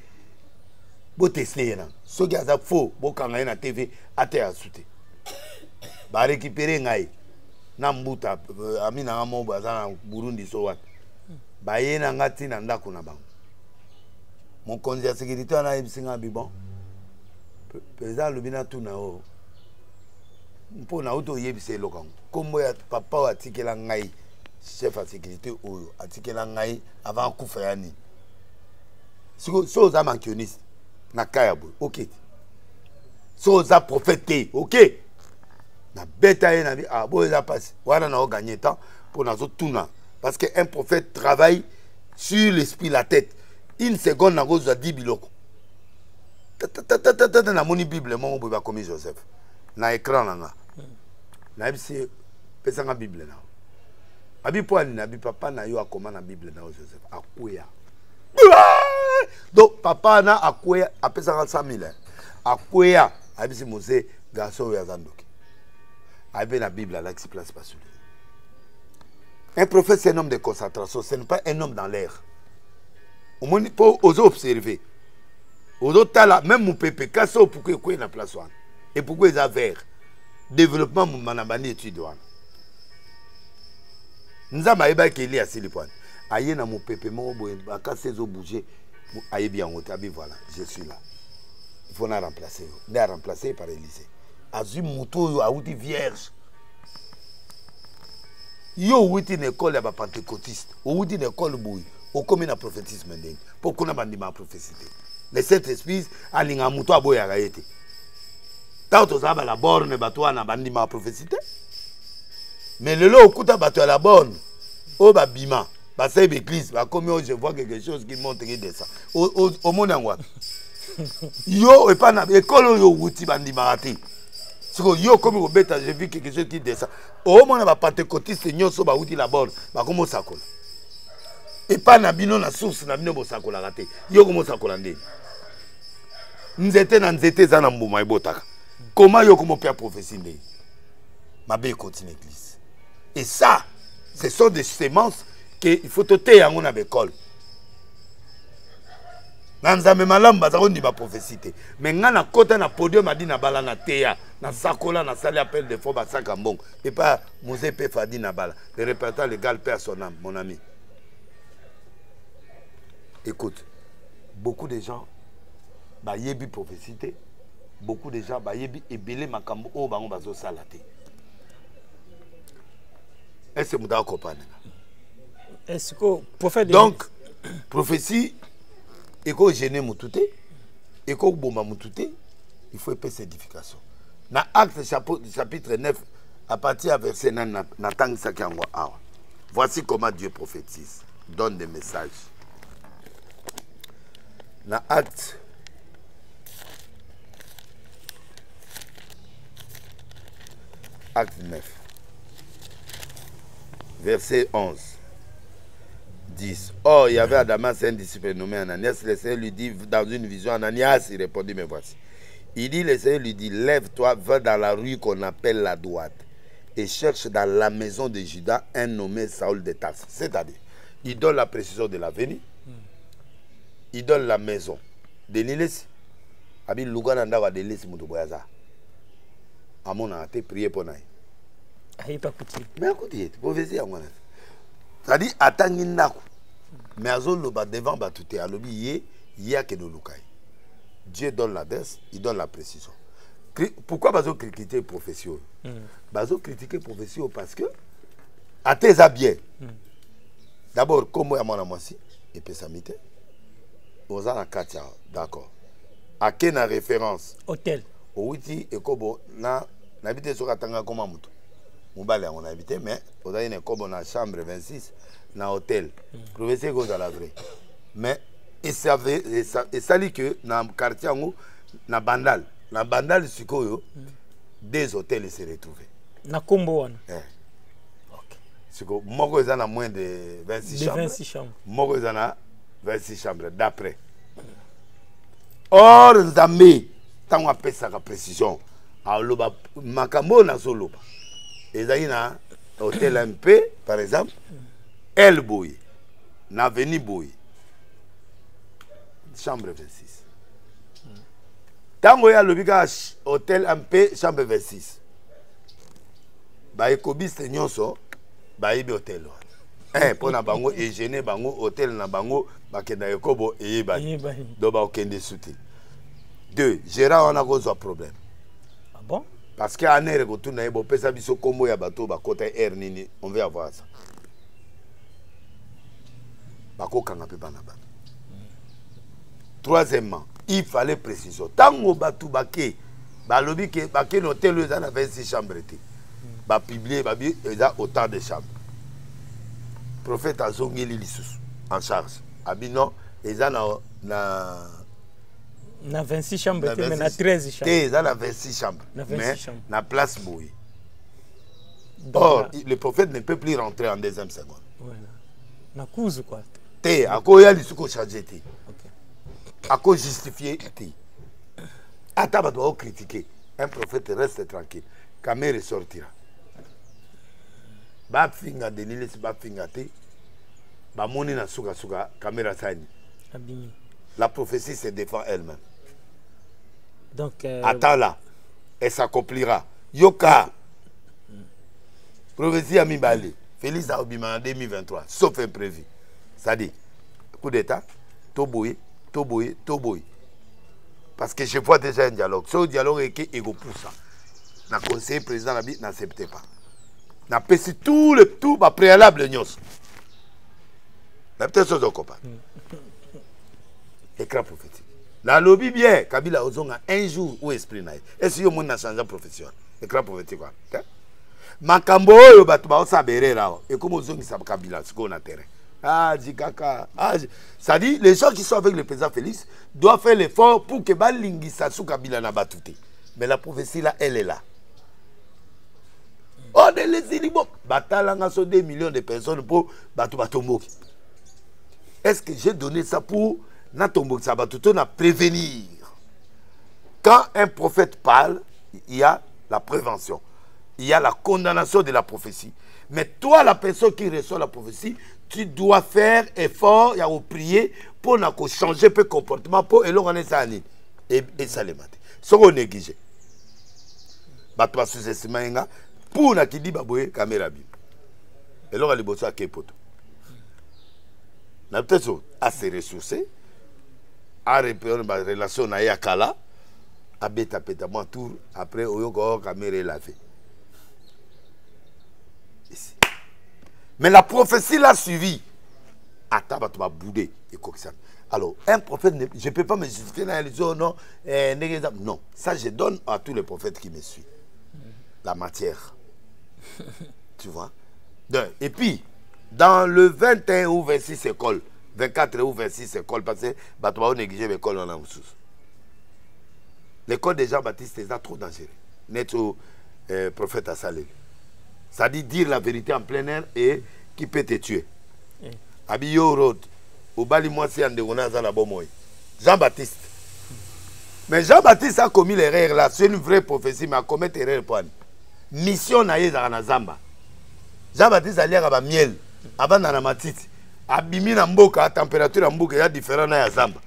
bo tester na so ga za faux bo kanga na TV ate asute ba récupérer ngai na mbuta amina ngamo bazana Burundi so wat baye na ngati na ndako na bango mon conseiller de sécurité na ibisinga bibon président lobina tuna o mpo na auto yebise lokango kombo ya papa wa tikela ngai chef de sécurité oyo atikela ngai avant kufa yani so za mankioniste na kayabo OK so za prophète OK na beta ye na bi ah bo eza passe wana na gagner temps pour nazo tuna parce que un prophète travaille sur l'esprit la tête une seconde na go za 10 biloko na moni bible mon bo ba comme Joseph na écran nga na bisi pesa nga bible na abi poani na bi papa na yo akoma na bible na Joseph akuya donc papa na akuya apesa nga 100 000 akuya abisi mose garçon ya zandoki abi na bible là qui place pas sur lui. Un prophète c'est un homme de concentration, ce n'est pas un homme dans l'air. Au moins pour oser observer aux autres là même mon pépé casse pourquoi quoi na place one et pourquoi ils a vert développement mon manabani étude one nzamba eba keli asili point aye na mon pépé mon boye akase zo bouger aye bien on tabi voilà je suis là il faut la remplacer la remplacer par Élysée azu moto yo auti vierge yo outi une école ya ba pentecôtiste outi une école boye au comme na prophétisme ndenge pourquoi na bandima prophétie le Saint-Esprit alinga moto aboya gaete tant za ba la borne bato na bandima prophétie mais le lot okuta bato la borne o ba bima ba sai l'église ba comme je vois quelque chose qui monte qui descend au monde en what yo et pas na école yo outi bandima raté siko yo comme au beta j'ai vu quelque chose qui descend au monde ba pentecôtiste nyonso ba outi la borne ba comme sakola et pas na bino na source na bino bo sakola raté yo comme sakola ndeni nzete na nzete za na mbuma ebotaka comment yo comme père prophétie ndeni mabe continue l'église et ça ce sont des semences qu'il faut toter en a l'école nanzame malam bazako ndi ba prophétie mais ngana kota na podium adi na bala na teya na sakola na salle appel de fo ba saka mbongo et pas Mosé pe fadi na bala le répertoire légal perd son âme mon ami. Écoute, beaucoup de gens ba yebi prophétie beaucoup de gens ba yebi ebele makambo o bango bazo salate. Est-ce que vous avez compris? Est-ce que prophète donc prophétie et qu'on gêne moutouté et qu'on bomba moutouté il faut épais édification. Dans Acte chapitre 9 à partir du verset 9 n'attend ça qui envoie. Voici comment Dieu prophétise, donne des messages. Dans Acte Acte 9 verset 11, 10. Or, il y avait à Damas un disciple nommé Ananias. Le Seigneur lui dit dans une vision, Ananias, il répondit, mais voici. Il dit, le Seigneur lui dit, lève-toi, va dans la rue qu'on appelle la droite et cherche dans la maison de Judas un nommé Saül de Tarse. C'est-à-dire, il donne la précision de la venue, il donne la maison de l'Élysée. Abi Luganda va de l'Élysée, Moutoboyaza. Amon a été prié pour nous. Mais écoutez, prophétie à moi. C'est-à-dire, attendez naku. Mais azol loba devant batouté alobi yé que de lukai. Dieu donne l'adresse, il donne la précision. Pourquoi bazo critiquer prophétie? Bazo critiquer prophétie parce que à tes habits. D'abord, comme moi à mon amoisi, et puis ça m'était. Aux ans à Katia, d'accord. À quelle référence? Hôtel. Ouiti et kobo na n'habité sur Katanga comme un mouton. On a habité, mais on a une chambre 26 dans l'hôtel. Professeur goes à la vraie. Mais et ça dit que dans le quartier, dans Bandal, des hôtels se retrouvent. Na Kombo wana. Ok. Moko est en moins de 26 chambres. 26 chambres. Moko est en 26 chambres d'après. Or, Nzambe, tant on appelle ça la précision. Alors, makambo na soloba. Et là, il y a un hôtel MP, par exemple, El Boy, Naveni Boy, chambre 26. Tant qu'il y a le hôtel MP, chambre 26. Bah, il y a un hôtel. Pour na bango et gêner bango hôtel na bango ba kenda yokobo et ba do ba okende souti. 2 Gérard on a gros problème. Ah bon? Parce que en air ko tuna ebo pesa biso kombo ya bato ba côté air nini on veut avoir ça. Ba ko kanga pe bana ba. Troisièmement, il fallait précision. Tango batu baké ba lobi ke ba ke hôtel za na 26 chambres. va publier, va dire, il y a autant de chambres. Prophète a zongeli lisusu en charge. Abi non, il y a na 26 chambres, mais na 13 chambres. Il y a 26 chambres. Mais na place bouille. Or, le prophète ne peut plus rentrer en deuxième seconde. Voilà. Na cause quoi. À quoi il y a lisusu chargé. À quoi justifier. Attends, doit critiquer. Un prophète reste tranquille. Caméra sortira. Ba finga de Niles ba finga te. Ba moni na suka suka caméra sani. La prophétie se défend elle-même. Donc attends là. Elle s'accomplira. Yoka. Prophétie a mis balé. Félix a obima en 2023. Sauf imprévu. Ça dit. Coup d'état. Toboye. Parce que je vois déjà un dialogue. Ce dialogue est que ego pour ça. Le conseiller président n'acceptait pas. N'a pas tout préalable news. La petite chose au copain. Écran prophétique. La lobby bien, Kabila Ozonga un jour où esprit naïf. Est-ce que le monde a changé de profession? Écran prophétique quoi. Makambo yo batu ba osabere là. Et comme Ozongi sa Kabila ce qu'on a terrain. Ah, Djikaka. Ça dit, les gens qui sont avec le président Félix doivent faire l'effort pour que Balingi Sassou Kabila n'a pas tout. Mais la prophétie là, elle est là. On est les ilibos. Batalanga sur 2 millions de personnes pour Batombo. Est-ce que j'ai donné ça pour Natombo Sabatuto na prévenir? Quand un prophète parle, il y a la prévention. Il y a la condamnation de la prophétie. Mais toi, la personne qui reçoit la prophétie, tu dois faire effort, il y a prier pour changer peu comportement pour et ça les mater. Ce qu'on néglige. Batwa sous-estimé pour na qui dit baboye caméra bim. Et là on a les bosses à kepoto. Na peut-être à se ressourcer, à repérer ma relation na yakala, à beta peta mon tour après oyoko caméra lavé. Mais la prophétie l'a suivi. Attends, tu vas bouder. Alors, un prophète, je ne peux pas me justifier dans les zones, non. Non, ça je donne à tous les prophètes qui me suivent. La matière. Tu vois. Et puis, dans le 21 ou 26 écoles, 24 ou 26 écoles, parce que tu vas négliger l'école en Amsous. L'école de Jean-Baptiste est trop dangereuse. Net au prophète Assalé. Ça dit dire la vérité en plein air et qui peut te tuer. Abiyo road. Au bali moi c'est Jean-Baptiste. Mais Jean-Baptiste a commis l'erreur là. C'est une vraie prophétie, mais a commis l'erreur pour mission naïe dans Zamba. Jean-Baptiste a l'air à miel. Avant dans la matite. Abimi na mboka, la température en mboka est différente na Zamba.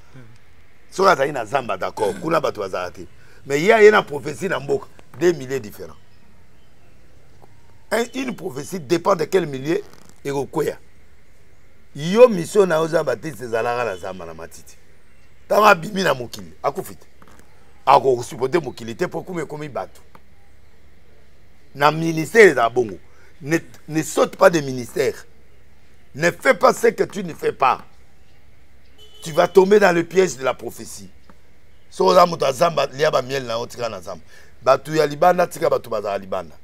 So a na Zamba d'accord. Kuna batu azarate. Mais il y a une prophétie dans mboka. 2 milliers différents. Une prophétie dépend de quel milieu et au quoi. Yo mission na Jean-Baptiste ezalaka na Zamba na matiti. Tanga bimi na mokili, akufite. Ako supporter mokili te pour komi batu. Na ministère za bongo. Ne saute pas de ministère. Ne fais pas ce que tu ne fais pas. Tu vas tomber dans le piège de la prophétie. So za muta Zamba liaba miel na otika na Zamba. Batu ya libanda tika batu baza libanda.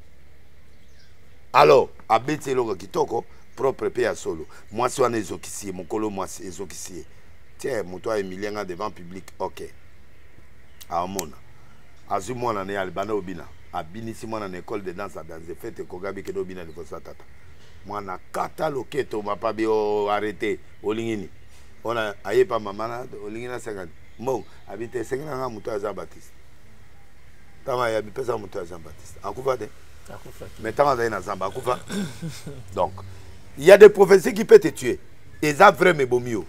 Alors, abeti eloko kitoko propre pe ya solo. Moi si on est ezokisi, mon colo moi c'est ezokisi. Tiens, moto Emilien devant public. OK. A mona. Azu mona ne albana obina. Abini si mona na école de danse dans des fêtes kogabi ke dobina de fosa tata. Moi na kata loketo ma pa bio arrêté olingini. On a aye pa mama olingina 50. Bon, habite 50 nga moto ya Jean-Baptiste. Tama ya bipesa moto ya Jean-Baptiste. Akufa de. Mais tant dans Zamba, donc, il y a des prophéties qui peuvent te tuer. Et ça vraiment bon mieux.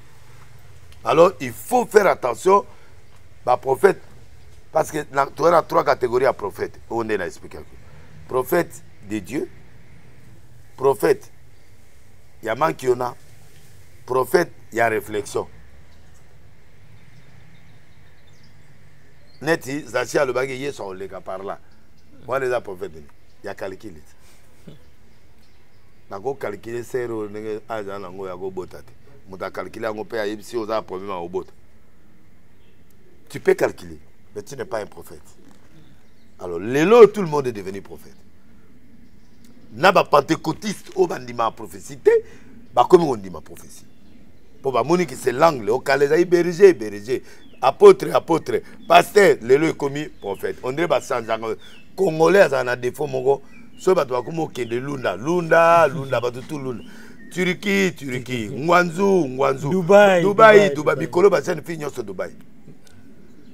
Alors, il faut faire attention. Bah, prophète, parce que tu as 3 catégories à prophète. On est là expliqué. Prophète de Dieu, prophète, il y a manquiona, prophète, il y a réflexion. Neti, Zachia le bagay sont les cas par là. Moi, les prophètes. Il y a calculé. Il y a calculé 0, il y a calculé tu peux calculer, mais tu n'es pas un prophète. Alors, tout le monde est devenu prophète. na ba pentecôtiste au bandima prophétie te ba comme on dit ma prophétie pour ba moni que c'est l'angle au calais berger apôtre pasteur lelo commis prophète on dirait ba sanja congolais en a défaut mongo so ba doit comme que de lunda ba tout lunda Turquie Ngwanzu Dubaï bikolo ba sene fi nyonso Dubaï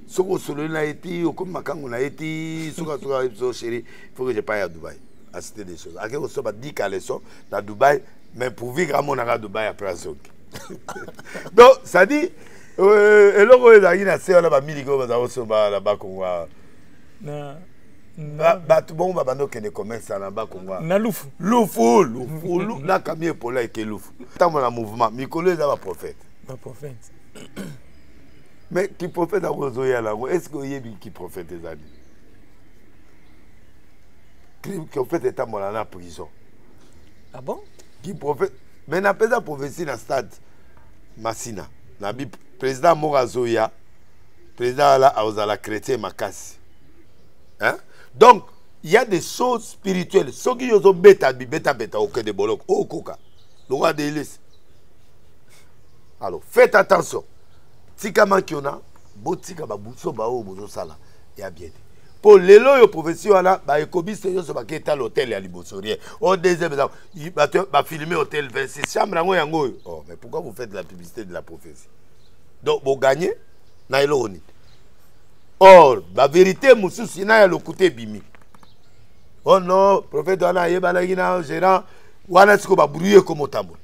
soko solo na eti okomi makango na eti soka so chéri faut que je paye à Dubaï à citer des choses ake so ba di ka leçon na Dubaï mais pour vivre à mon à Dubaï après ça donc ça dit eloko ezali na se wana ba miliko ba za so ba la ba kongwa na bato bon babando kende commerce na ba kongwa na lufu la camie pour là que lufu tant na mouvement mikolo eza ba prophète mais qui prophète à Rosoya là est-ce que yebi qui prophète ezali qui prophète est en la prison ah bon qui prophète mais na pesa prophétie na stade Masina na bi président Morazoya président là a chrétien makasi hein donc il y a des choses spirituelles ceux qui ont beta au cœur de bolok au koka le roi de l'Église alors faites attention tika makiona botika babuso bao bozo sala ya bien pour lelo yo prophétie wala ba ekobiste yo so baketa l'hôtel ya libosorien au deuxième ba filmer hôtel 26 chambre yango oh mais pourquoi vous faites la publicité de la prophétie donc vous gagnez na eloni or la vérité mususu na ya le côté bimi oh non prophète wana yebala gina gérant wana siko ba brouiller comme tambo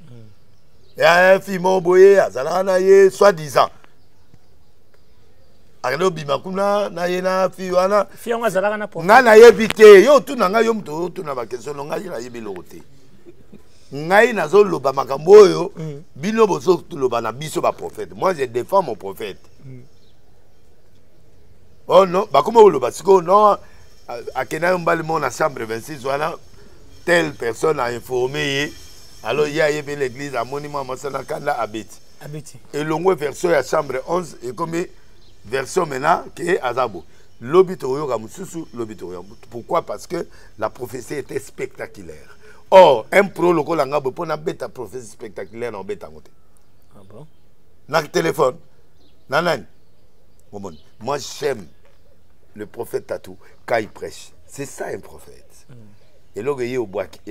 ya fimo boye azala na ye soi-disant alors bimakuna na yena fi wana fi on azala na prophète nga na yebite yo tu na nga yo mto tu na ba question nga na yebi lokote ngai nazo loba makambo oyo bino bozo loba na biso ba prophète moi je défends mon prophète oh non ba comment loba siko non akena mbali mon na chambre 26 wana telle personne a informé alors il y a l'église à monument masana kanda abeti et longue version ya chambre 11 et comme version maintenant que azabo l'obito yoga mususu l'obito pourquoi parce que la prophétie était spectaculaire. Or un pro loko langa bo pona beta prophétie spectaculaire na beta ngote ah bon na téléphone nanani moi j'aime le prophète Tatou quand il prêche c'est ça un prophète et logo yo boaki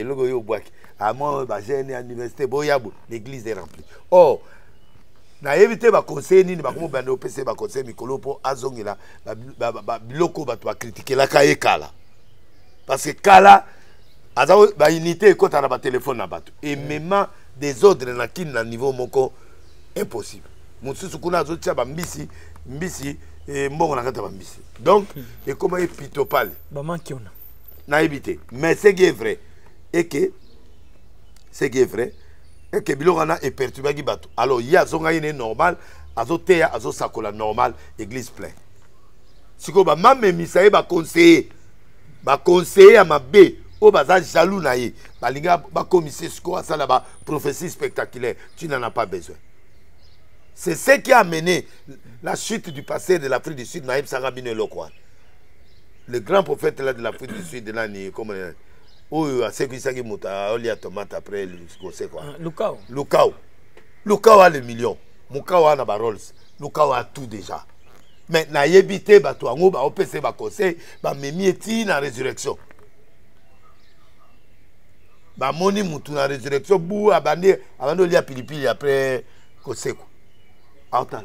à moi ba jeune à l'université boyabo l'église est remplie. Or na éviter ba conseil nini ba komo bando pc ba conseil mikolo po azongela ba biloko ba to critiquer la kaye kala parce que kala azawo ba unité ko ta na ba téléphone na bato et même des ordres na kin na niveau moko impossible mususu kuna zo tia ba mbisi et mbongo na kata ba mbisi donc et comment est pitopale ba manki ona na éviter mais c'est vrai et que c'est vrai et que bilorana est perturbé qui bateau alors il y a zonga ine normal azotea azo sakola normal église plein siko ba mame misaye ba conseiller à ma b o baza jaloux na ye balinga ba commissaire siko asala ba prophétie spectaculaire tu n'en as pas besoin. C'est ce qui a amené la chute du passé de l'Afrique du Sud Naïm Sarabine Lokwan le grand prophète là de l'Afrique du Sud de l'année comme oh à ce qui s'agit mota oli à tomate après le c'est quoi Lukao a le million Mukao a na ba Rolls Lukao a tout déjà mais na yebité ba to ngo ba opese ba conseil ba memi eti na résurrection ba moni mutu na résurrection bu abandi li a pilipili après koseko autant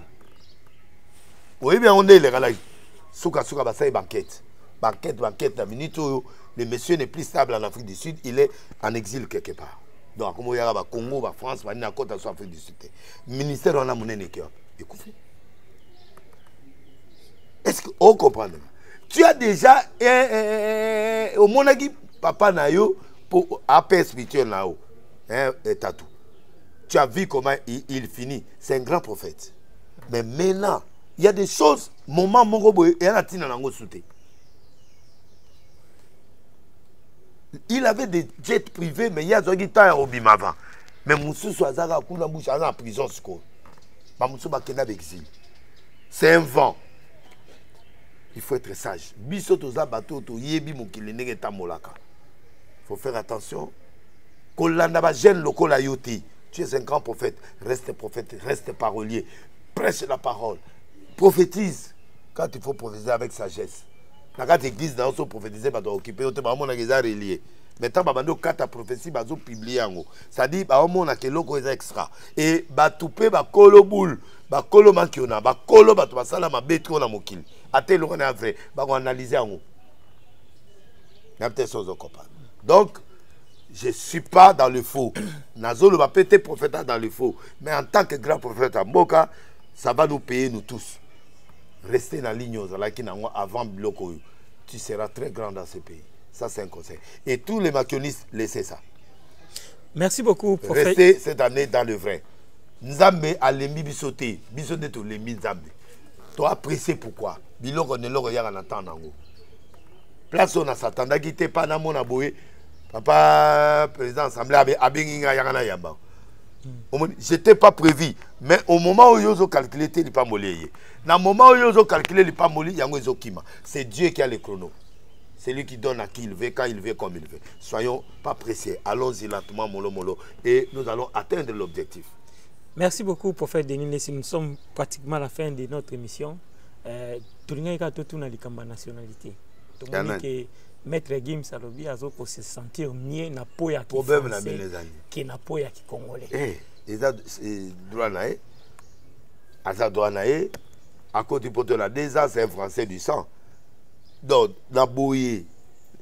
oui bien on est les gars suka ba sai banquette la minute où le monsieur n'est plus stable en Afrique du Sud, il est en exil quelque part. Donc, comme il y a au Congo, en France, il y a côte en Afrique du Sud. Le ministère on a mon équipe. Écoutez. Est-ce qu'on comprend? Tu as déjà au monagi papa nayo pour AP spirituel là-haut. Tatou. Tu as vu comment il finit. C'est un grand prophète. Mais maintenant, il y a des choses, moment mongobo et la tina nango souté. Il avait des jets privés, mais il y a des gens qui ont avant. Mais Moussou Soazara a bouche en prison. C'est un vent. Il faut être sage. Biso toza bateau to yebi mokili nenge tamolaka. faut faire attention. Kolanda jeune lokola yoti. Tu es un grand prophète, reste parolier. Prêche la parole. Prophétise quand il faut prophétiser avec sagesse. Dans l'église, dans le prophétiser, il doit occuper, il doit relié. Maintenant, il y a 4 prophéties, il doit publier. C'est-à-dire, il y a des extra. Et il y a des kolo boule, il y a des kolo mankiona, il y a des kolo basala, il y a des kolo mokil. Até le vrai, il va analyser. Il y a des choses à comprendre. Donc, je ne suis pas dans le faux. Nazolo va péter prophète dans le faux. Mais en tant que grand prophète à Mboka, ça va nous payer, nous tous. Restez dans la ligne avant Bloko. Tu seras très grand dans ce pays. Ça, c'est un conseil. Et tous les macronistes, laissez ça. Merci beaucoup, prophète. Restez cette année dans le vrai. Nzambe a l'emi bisoté. Bisoté tout l'emi Nzambe. Toi, appréciez pourquoi. Biloko ne l'aurait rien en attendant. Place on a Satan. N'agitez pas dans mon aboué. Papa, président assemblée, je n'étais pas prévu. Mais au moment où ils ont calculé, il n'est pas molé. Dans le moment où ils ont calculé, il n'est pas molé, c'est Dieu qui a le chrono. C'est lui qui donne à qui il veut, quand il veut, comme il veut. Soyons pas pressés. Allons-y lentement, mollo, mollo. Et nous allons atteindre l'objectif. Merci beaucoup, prophète Denis Lessi. Nous sommes pratiquement à la fin de notre émission. Tout le monde a tout la nationalité. Tout le monde Maître Gims Salobi a pour se sentir mieux na poya qui français qui na poya qui congolais. Et ça droit naé. À ça droit naé. À côté de la déjà c'est un français du sang. Donc na boye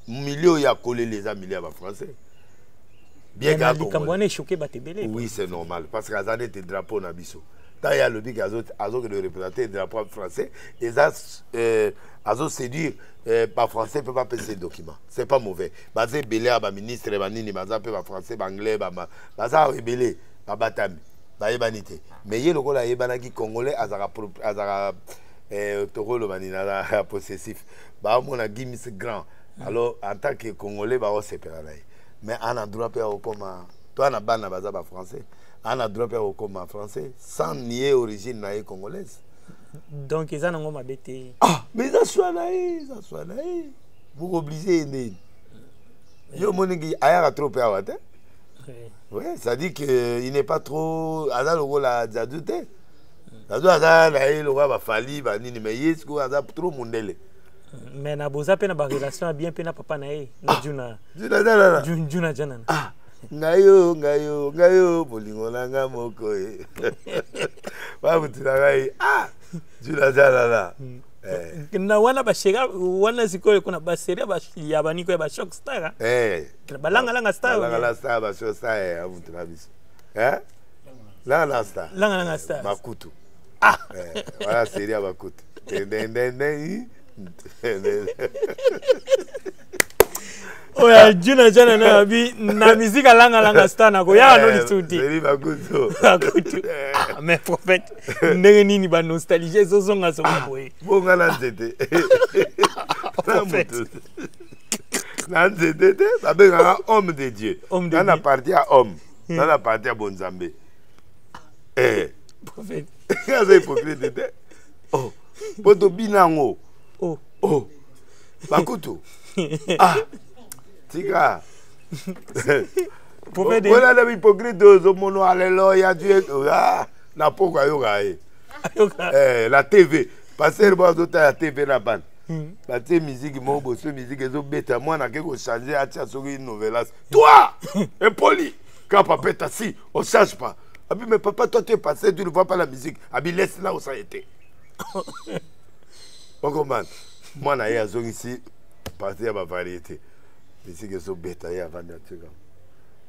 milieu il y a collé les amis à français. Bien que Cambouane choqué batebele. Oui, c'est normal parce que ça était drapeau na biso. Quand il y a le big azo de représenter le drapeau français et ça azo séduire par français ne peut pas passer ces documents. C'est pas mauvais. Basé belé à ministre banini baza peut pas français anglais baza rebellé batami bayebanité. Mais il y a le kola yebanaki congolais azara tokolo banina la possessif. Ba mon a Gims grand. Alors en tant que congolais ba on sépare là. Mais on a droit à comme toi na bana baza ba français. On a droit à comme français sans nier origine naïe congolaise. Donc ils ont ma bête. Ah, mais ça soit naïe, ça soit naïe. Vous obligez né. Yo monigi aya trop à wate. Oui, ça dit que il n'est pas trop ada le rôle à adulté. Ça doit ada naïe le roi va fali ba nini mais yesko ada trop mondele. Mais na boza pe na ba relation bien pe na papa naïe. Na juna. Juna jana. Ah. Ngayo, bolingolanga moko e. Babu tinagai. Ah, jula jala. Na wana bashega wana sikoyo kuna baseria ba yabaniko ba shock star. Balanga star. Balanga star ba shock star abu trabis. Langa star. Langa star. Makutu. Ah. Wala seria Makutu. Oya juna jana na bi na musique langa star na ko ya no lisuti. Seri Makutu. Makutu. Mais prophète ndenge nini ba nostalgie zozonga songa boye. Bonga na nzete. Prophète. Na nzete ba benga homme de Dieu. On a parti à homme. On a parti à Bonzambe. Prophète. Kaza hypocrite. Oh. Poto binango. Oh. Makutu. Ah. Tika. Prophète. Voilà les hypocrites au mono alléluia Dieu. Ah, na pourquoi yoga. La TV. Passer le bois d'autres la TV la bande. La musique mo bosso musique ezo beta moi na quelque changer à tia sur une nouvelle. Toi, impoli. Quand papa est assis, on change pas. Abi mais papa toi tu es passé, tu ne vois pas la musique. Abi laisse là où ça a été. On comprend. Moi na ya zone ici partir à ma variété. Musique ezo beta ya vendre tu vois.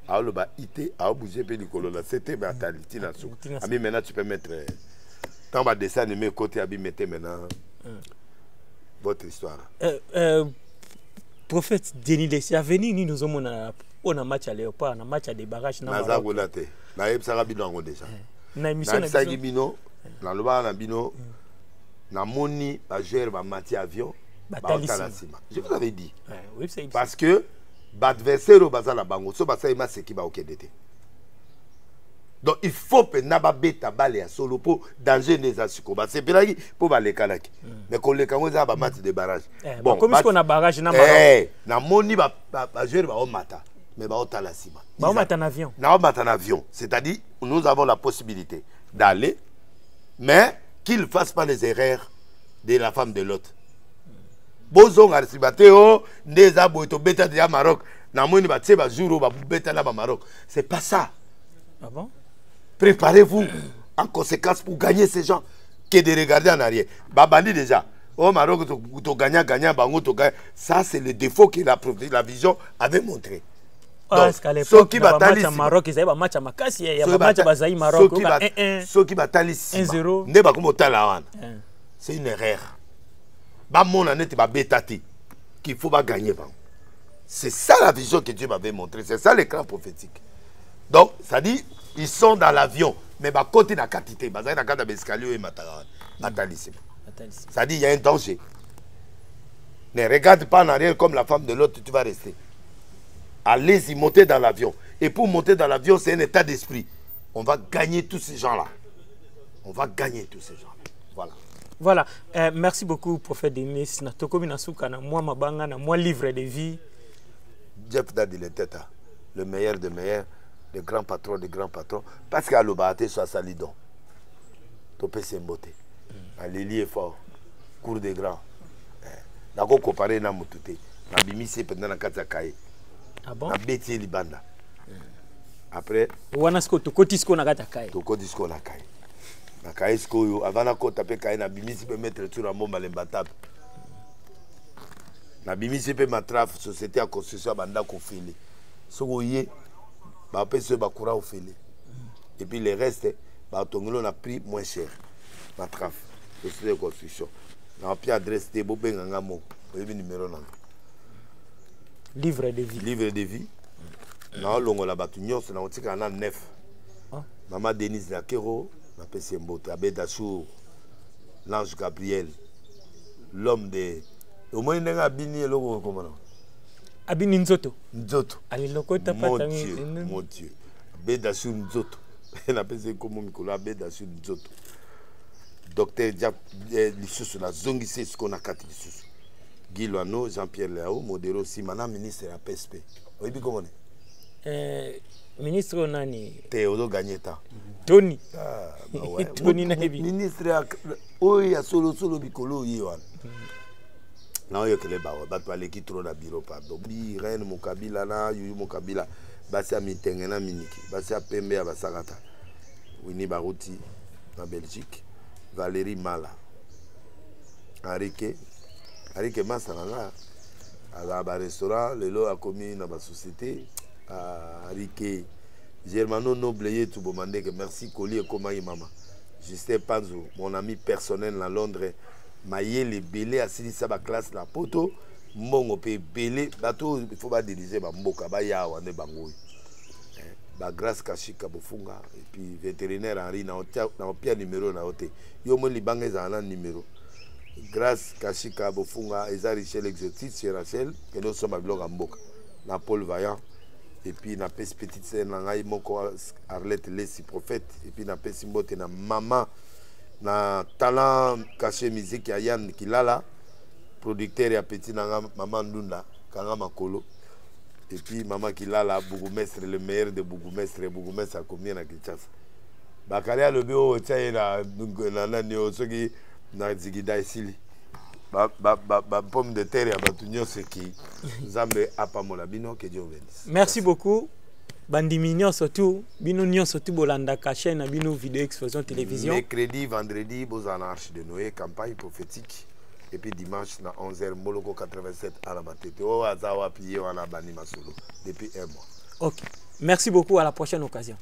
Alors le bas ité a bougé pe likolo là, c'était mentalité na sou. Abi maintenant tu peux mettre tant bas dessin animé côté abi mettez maintenant. Votre histoire. Prophète Denis Lessi a venu nous on a match à Léopard, on a match à des barrages na Maroc. Na yebsaka bino déjà. Na émission na bino, na loba na bino, na moni ba joueur ba mati avion, ba talasima. Je vous avais dit. Oui, parce que l'adversaire au bazar la bango, so basa ima seki ba okendete. Donc il faut que nababeta bale ya solo pour danger des asiko. Ba c'est pelaki pour ba lekalaki. Mais qu'on le kango za ba match de barrage. Bon, comme ce qu'on a barrage na na moni ba jouer ba o mata. Mais ba o tala sima. Ba o mata en avion. Na o mata en avion, c'est-à-dire nous avons la possibilité d'aller mais qu'il ne fasse pas les erreurs de la femme de l'autre. Bozong Arsibateo, Neza Boito Beta de Maroc, Namoni Batseba Juro, Beta la Maroc. C'est pas ça. Ah bon? Préparez-vous en conséquence pour gagner ces gens que de regarder en arrière. Babandi déjà. Au Maroc, tu gagnes, Bango, tu gagnes. Ça, c'est le défaut que la vision avait montré. Parce qu'à l'époque, il y a un match à Maroc, il y a un match à Makassi, il y a un match à Maroc. Ceux qui battent 1-0. C'est une erreur. Qu'il faut pas gagner. C'est ça la vision que Dieu m'avait montrée. C'est ça l'écran prophétique. Donc, ça dit, ils sont dans l'avion. Mais bah côté la quantité, bah ça dans l'escalier et ça dit il y a un danger. Ne regarde pas en arrière comme la femme de l'autre, tu vas rester. Allez-y, montez dans l'avion. Et pour monter dans l'avion, c'est un état d'esprit. On va gagner tous ces gens-là. On va gagner tous ces gens-là. Voilà. Voilà. Merci beaucoup, prophète Denis. Moi, livre de vie. Jeff Daddy le tête, le meilleur des meilleurs, le grand patron des grands patrons. Parce qu'à l'obate, soit salidon. Topé c'est une beauté. L'Élie est fort. Cours des grands. D'accord, comparé à Moutouté. La bimisi pendant la Katsakaye. Ah bon? La bêtise libanda. Après. Wanasko, Tokotisko Nagatakai. Tokotisko Nakai. Nakaïsko yo. Avant la côte, tapé Kaye, la bimisi peut mettre sur un mot malembatable. La bimisi peut matraf, société à construction, banda kofele. Ce qu'on y est, bah, peut se bakura au fele. Et puis les restes, bah, on a pris moins cher. Matraf, société de construction. On a pris adresse de Bobé Ngamo. Vous avez numéro là. Livre de vie. Livre de vie. Non, l'on a battu Nyon, c'est un 9. Maman Denise Nakero, ma PC Mbote, Abedachou, l'ange Gabriel, l'homme de. Au moins, il y a Abini et l'eau, comment non? Abini Nzoto. Nzoto. Mon Dieu. Abedachou Nzoto. Il a PC comme Mikola, Abedachou Nzoto. Docteur Diap, l'issue la zongi, c'est ce qu'on a quatre l'issue. Guy Loano, Jean-Pierre Léao, Modero Simana, ministre de la PSP. Vous voyez comment on est? Ministre Nani. Théodore Gagneta. Tony. Ah, bah ouais. Tony Nabi. Ministre, oui, il y a solo bicolo, Yohan. Non, il y a que les barres. Bah, tu as l'équipe trop dans le bureau, pardon. Bi, Reine, Mokabila, na, Yuyu Mokabila. Bassia Mitengena, Miniki. Bassia Pembe, Basagata. Winnie Barouti, en Belgique. Valérie Mala. Enrique Massananga. À un restaurant, le lot a commis dans ma société. Enrique Germano Nobleyer, tout le monde, merci Collier, comment il maman. Justin Panzo, mon ami personnel à Londres. Maïe les belés à Sinissa ma classe la poto. Mon pe belé. Bateau, il faut pas diriger ma mboka. Ba ya wane bangoui. Ba grâce kashika bofunga. Et puis vétérinaire Henri na pia numéro na ote. Yo mon libange za un numéro. Grâce kashika bofunga. Eza Richel exotique chez Rachel. Que nous sommes à blog en mboka. Na Paul Vaillant. Et puis na pes petite scène na ngai moko Arlette Lessi prophète. Et puis na pes mbote na maman. Na talent caché musique ya Yann Kilala. Producteur ya petit na maman Ndunda. Kanga Makolo. Et puis maman Kilala, Bougumestre, le meilleur de Bougumestre a combien à Kinshasa. Bakaria le bio tient na nani osoki na zigida isili. Ba pomme de terre ya batunyo ce qui Zambe apamola bino que Dieu bénisse. Merci beaucoup. Bandimi surtout, bino nyon surtout bolanda ka chaîne na bino vidéo Explosion Télévision. Mercredi, vendredi, Bozan Arche de Noé, campagne prophétique. Et puis dimanche, à 11h, Moloko 87 à la matete. Oh, Azawa Piye, on a banni ma solo depuis un mois. Ok. Merci beaucoup. À la prochaine occasion.